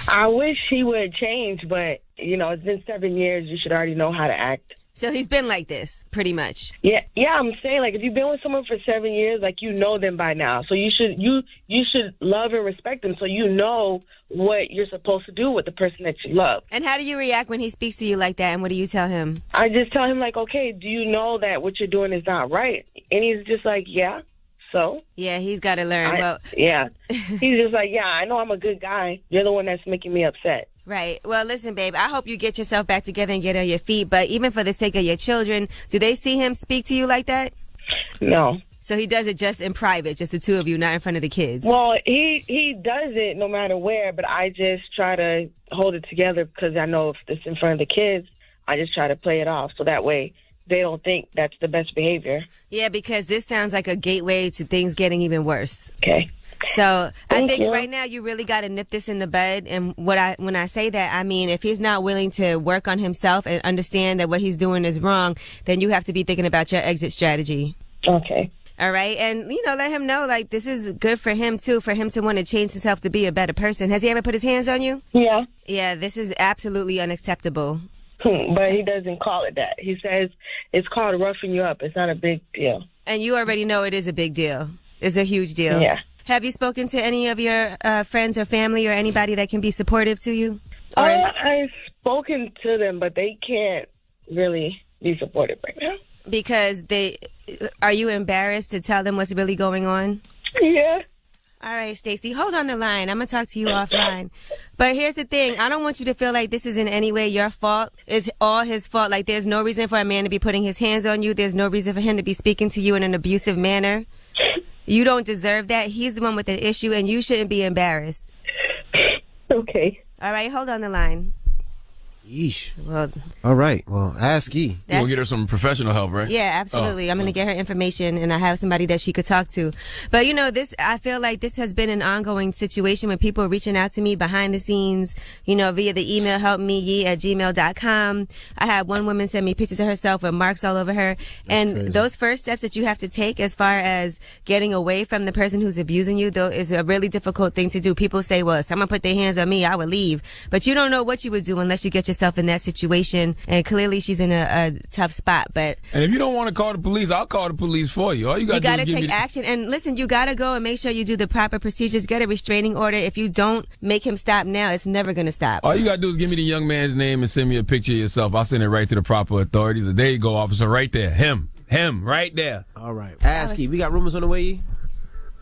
I wish he would change, but, it's been 7 years. You should already know how to act. So he's been like this, pretty much. Yeah, I'm saying, if you've been with someone for 7 years, you know them by now. So you should love and respect them so you know what you're supposed to do with the person that you love. And how do you react when he speaks to you like that, and what do you tell him? I just tell him, okay, do you know that what you're doing is not right? And he's just like, yeah. So? Yeah, he's got to learn. Yeah. He's just like, yeah, I know I'm a good guy. You're the one that's making me upset. Right. Well, listen, babe, I hope you get yourself back together and get on your feet. But even for the sake of your children, do they see him speak to you like that? No. So he does it just in private, just the two of you, not in front of the kids? Well, he does it no matter where, but I just try to hold it together because I know if it's in front of the kids, I just try to play it off so that way they don't think that's the best behavior. Yeah, because this sounds like a gateway to things getting even worse. Okay. So I think right now you really got to nip this in the bud. And when I say that, I mean, if he's not willing to work on himself and understand that what he's doing is wrong, then you have to be thinking about your exit strategy. Okay. All right. And, let him know, this is good for him, too, for him to want to change himself to be a better person. Has he ever put his hands on you? Yeah. Yeah, this is absolutely unacceptable. But he doesn't call it that. He says it's called roughing you up. It's not a big deal. And you already know it is a big deal. It's a huge deal. Yeah. Have you spoken to any of your friends or family or anybody that can be supportive to you? I've spoken to them, but they can't really be supportive right now. Because are you embarrassed to tell them what's really going on? Yeah. All right, Stacey, hold on the line. I'm going to talk to you offline. But here's the thing. I don't want you to feel like this is in any way your fault. It's all his fault. Like, there's no reason for a man to be putting his hands on you. There's no reason for him to be speaking to you in an abusive manner. You don't deserve that. He's the one with the issue, and you shouldn't be embarrassed. Okay. All right, hold on the line. Yeesh. Well, all right. Well, ask E. We'll get her some professional help, right? Yeah, absolutely. I'm going to get her information, and I have somebody that she could talk to. But, I feel like this has been an ongoing situation when people are reaching out to me behind the scenes, via the email helpmeye@gmail.com. I had one woman send me pictures of herself with marks all over her. And crazy. Those first steps that you have to take as far as getting away from the person who's abusing you, though, is a really difficult thing to do. People say, well, if someone put their hands on me, I would leave. But you don't know what you would do unless you get yourself in that situation, and clearly she's in a tough spot. But and if you don't want to call the police, I'll call the police for you. All you got to take action. And listen, you got to go and make sure you do the proper procedures. Get a restraining order. If you don't make him stop now, it's never going to stop. All you got to do is give me the young man's name and send me a picture of yourself. I'll send it right to the proper authorities. There you go, officer, right there. Him, right there. All right. Asky, we got rumors on the way, E?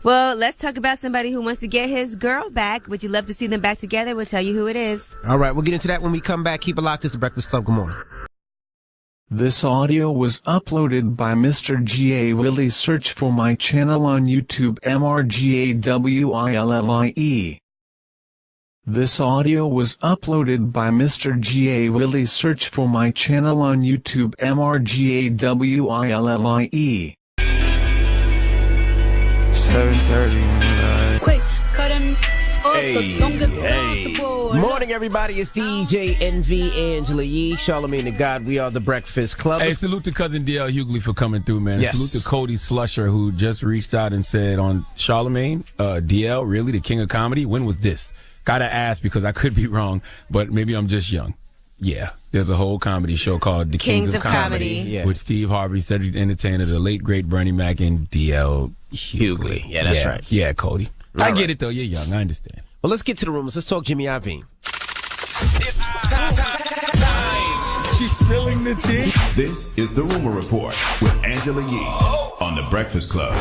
Well, let's talk about somebody who wants to get his girl back. Would you love to see them back together? We'll tell you who it is. All right, we'll get into that when we come back. Keep it locked. It's The Breakfast Club. Good morning. This audio was uploaded by Mr. G.A. Willie. Search for my channel on YouTube, MRGAWILLIE. This audio was uploaded by Mr. G.A. Willie. Search for my channel on YouTube, MRGAWILLIE. 7:30. Quick, cut him off, so don't get comfortable. Morning, everybody. It's DJ NV, Angela Yee, Charlamagne the God. We are The Breakfast Club. Hey, salute to cousin DL Hughley for coming through, man. Yes. Salute to Cody Slusher, who just reached out and said on Charlamagne, DL, really, the king of comedy? When was this? Gotta ask because I could be wrong, but maybe I'm just young. Yeah, there's a whole comedy show called The Kings of Comedy. With Steve Harvey, Cedric the Entertainer, the late, great Bernie Mac, and DL Hughley. Yeah, that's right. Yeah, Cody. I get it, though. You're young. I understand. Well, let's get to the rumors. Let's talk Jimmy Iovine. It's time. She's spilling the tea. This is The Rumor Report with Angela Yee on The Breakfast Club.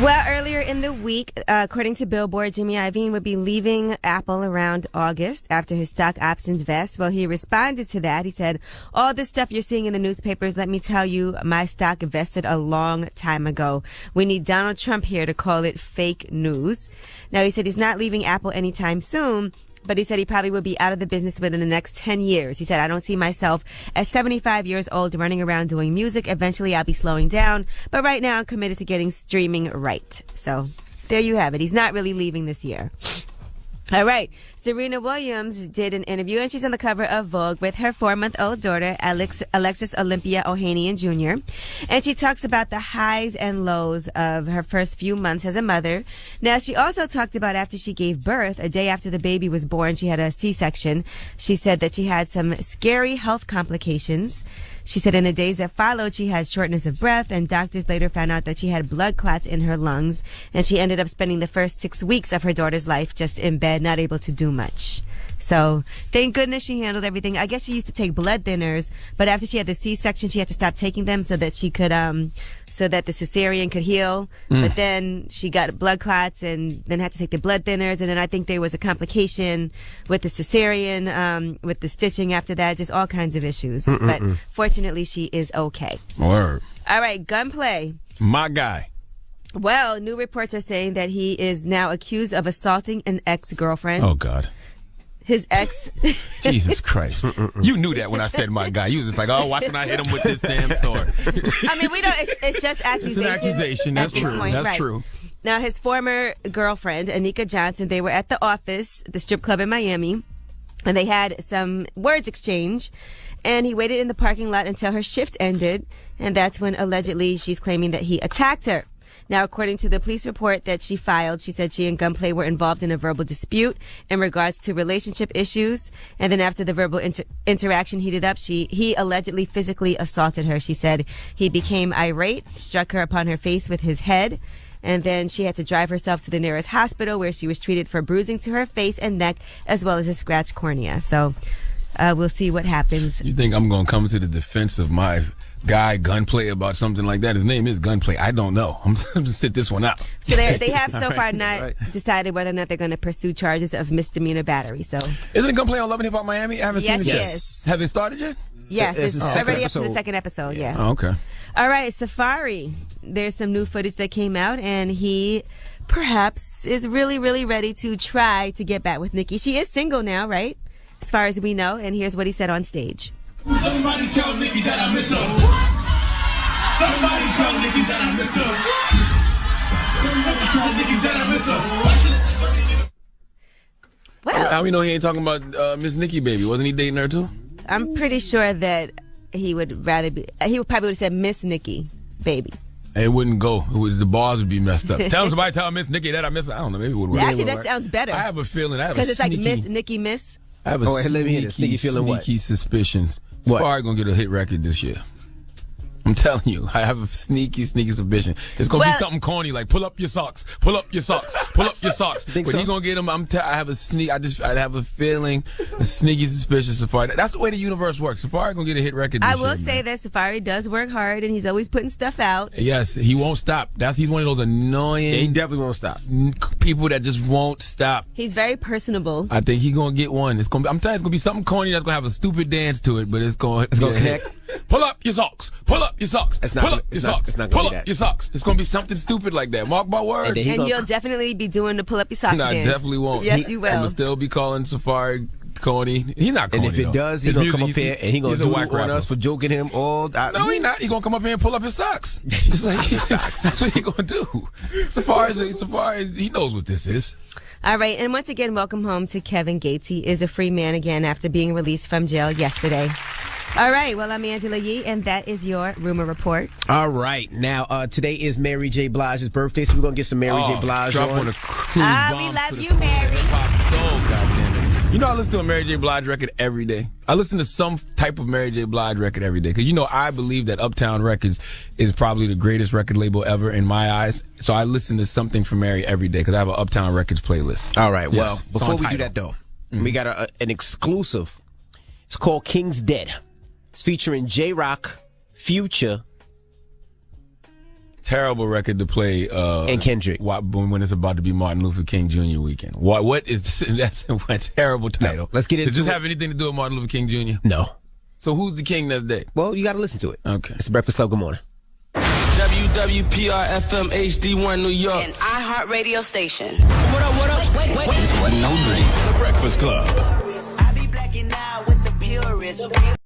Well, earlier in the week, according to Billboard, Jimmy Iovine would be leaving Apple around August after his stock options vest. Well, he responded to that. He said, all this stuff you're seeing in the newspapers, let me tell you, my stock vested a long time ago. We need Donald Trump here to call it fake news. Now, he said he's not leaving Apple anytime soon, but he said he probably will be out of the business within the next 10 years. He said, I don't see myself at 75 years old running around doing music. Eventually, I'll be slowing down. But right now, I'm committed to getting streaming right. So there you have it. He's not really leaving this year. All right. Serena Williams did an interview, and she's on the cover of Vogue with her 4-month-old daughter, Alexis Olympia Ohanian Jr. And she talks about the highs and lows of her first few months as a mother. Now, she also talked about after she gave birth, a day after the baby was born, she had a C-section. She said that she had some scary health complications. She said in the days that followed, she had shortness of breath, and doctors later found out that she had blood clots in her lungs, and she ended up spending the first 6 weeks of her daughter's life just in bed, not able to do much. So thank goodness she handled everything. I guess she used to take blood thinners, but after she had the C-section, she had to stop taking them so that she could, so that the cesarean could heal. But then she got blood clots and then had to take the blood thinners. And then I think there was a complication with the cesarean, with the stitching after that, just all kinds of issues. But fortunately, she is okay. Word. All right, gunplay. My guy. Well, new reports are saying that he is now accused of assaulting an ex-girlfriend. Oh, God. His ex. Jesus Christ. You knew that when I said my guy. You was just like, oh, watch when I hit him with this damn story. I mean, we don't, it's just accusations. It's an accusation. That's true. That's true. Now, his former girlfriend, Anika Johnson, they were at the Office, the strip club in Miami, and they had some words exchange. And he waited in the parking lot until her shift ended. And that's when allegedly she's claiming that he attacked her. Now, according to the police report that she filed, she said she and Gunplay were involved in a verbal dispute in regards to relationship issues. And then after the verbal interaction heated up, he allegedly physically assaulted her. She said he became irate, struck her upon her face with his head, And then she had to drive herself to the nearest hospital where she was treated for bruising to her face and neck, as well as a scratched cornea. So we'll see what happens. You think I'm going to come to the defense of my guy Gunplay about something like that? His name is Gunplay. I don't know. I'm just going to sit this one out. So they have so far not decided whether or not they're going to pursue charges of misdemeanor battery. So isn't it Gunplay on Love and Hip Hop Miami? I haven't seen it yet. Yes. Have they started yet? Yes, it's already up to the second episode. Yeah. Oh, okay. All right, Safari. There's some new footage that came out, and he perhaps is really, really ready to try to get back with Nicki. She is single now, right? As far as we know, and here's what he said on stage. Somebody tell Nicki that I miss her. Somebody tell Nicki that I miss her. Somebody tell Nicki that I miss her. Well, how we know he ain't talking about Miss Nicki, baby? Wasn't he dating her too? I'm pretty sure that he would probably would have said Miss Nicki, baby. It wouldn't go. The bars would be messed up. Somebody tell Miss Nicki that I miss her. I don't know. Maybe it would work. Actually, that sounds better. I have a feeling. Because it's like Miss Nicki Miss. I have a sneaky suspicions. What? Safari gonna get a hit record this year. I'm telling you, I have a sneaky suspicion. It's gonna be something corny like pull up your socks, pull up your socks, pull up your socks. But he gonna get them. I have a feeling, a sneaky suspicion. Safari. That's the way the universe works. Safari gonna get a hit record this year. I will say that Safari does work hard, and he's always putting stuff out. Yes, he won't stop. He's one of those annoying. Yeah, he definitely won't stop. People that just won't stop. He's very personable. I think he's gonna get one. I'm telling you, it's gonna be something corny that's gonna have a stupid dance to it, but it's gonna connect. Pull up your socks. Pull up your socks. Pull up your socks. It's not pull gonna up be your socks. It's gonna be something stupid like that. Mark my words. And you'll definitely be doing the pull up your socks No, I dance. definitely won't. Yes, you will. I'm gonna still be calling Safari corny. He's not corny. And if it does, he's gonna come up here and he's gonna do it on us for joking him all. No, he's not. He's gonna come up here and pull up his socks. Just like his socks. That's what he's gonna do. Safari, he knows what this is. All right, and once again, welcome home to Kevin Gates. He is a free man again after being released from jail yesterday. All right, well, I'm Angela Yee, and that is your Rumor Report. All right, now, today is Mary J. Blige's birthday, so we're going to get some Mary J. Blige drop on. on a clue we love you, Mary. Hip-hop soul, goddammit. You know, I listen to a Mary J. Blige record every day. I listen to some type of Mary J. Blige record every day. Because, you know, I believe that Uptown Records is probably the greatest record label ever in my eyes. So I listen to something from Mary every day because I have an Uptown Records playlist. All right, well, Yes, before we do that, though, we got an exclusive. It's called King's Dead. It's featuring J-Rock, Future. Terrible record to play. And Kendrick. When it's about to be Martin Luther King Jr. weekend. What is that's a terrible title. No, let's get into it. Does this have anything to do with Martin Luther King Jr.? No. So who's the king that day? Well, you got to listen to it. Okay. It's the Breakfast Club. Good morning. WWPR FM HD1 New York. An iHeart radio station. What up? Wait. This wasn't no dream. The Breakfast Club. I be blacking out with the purist.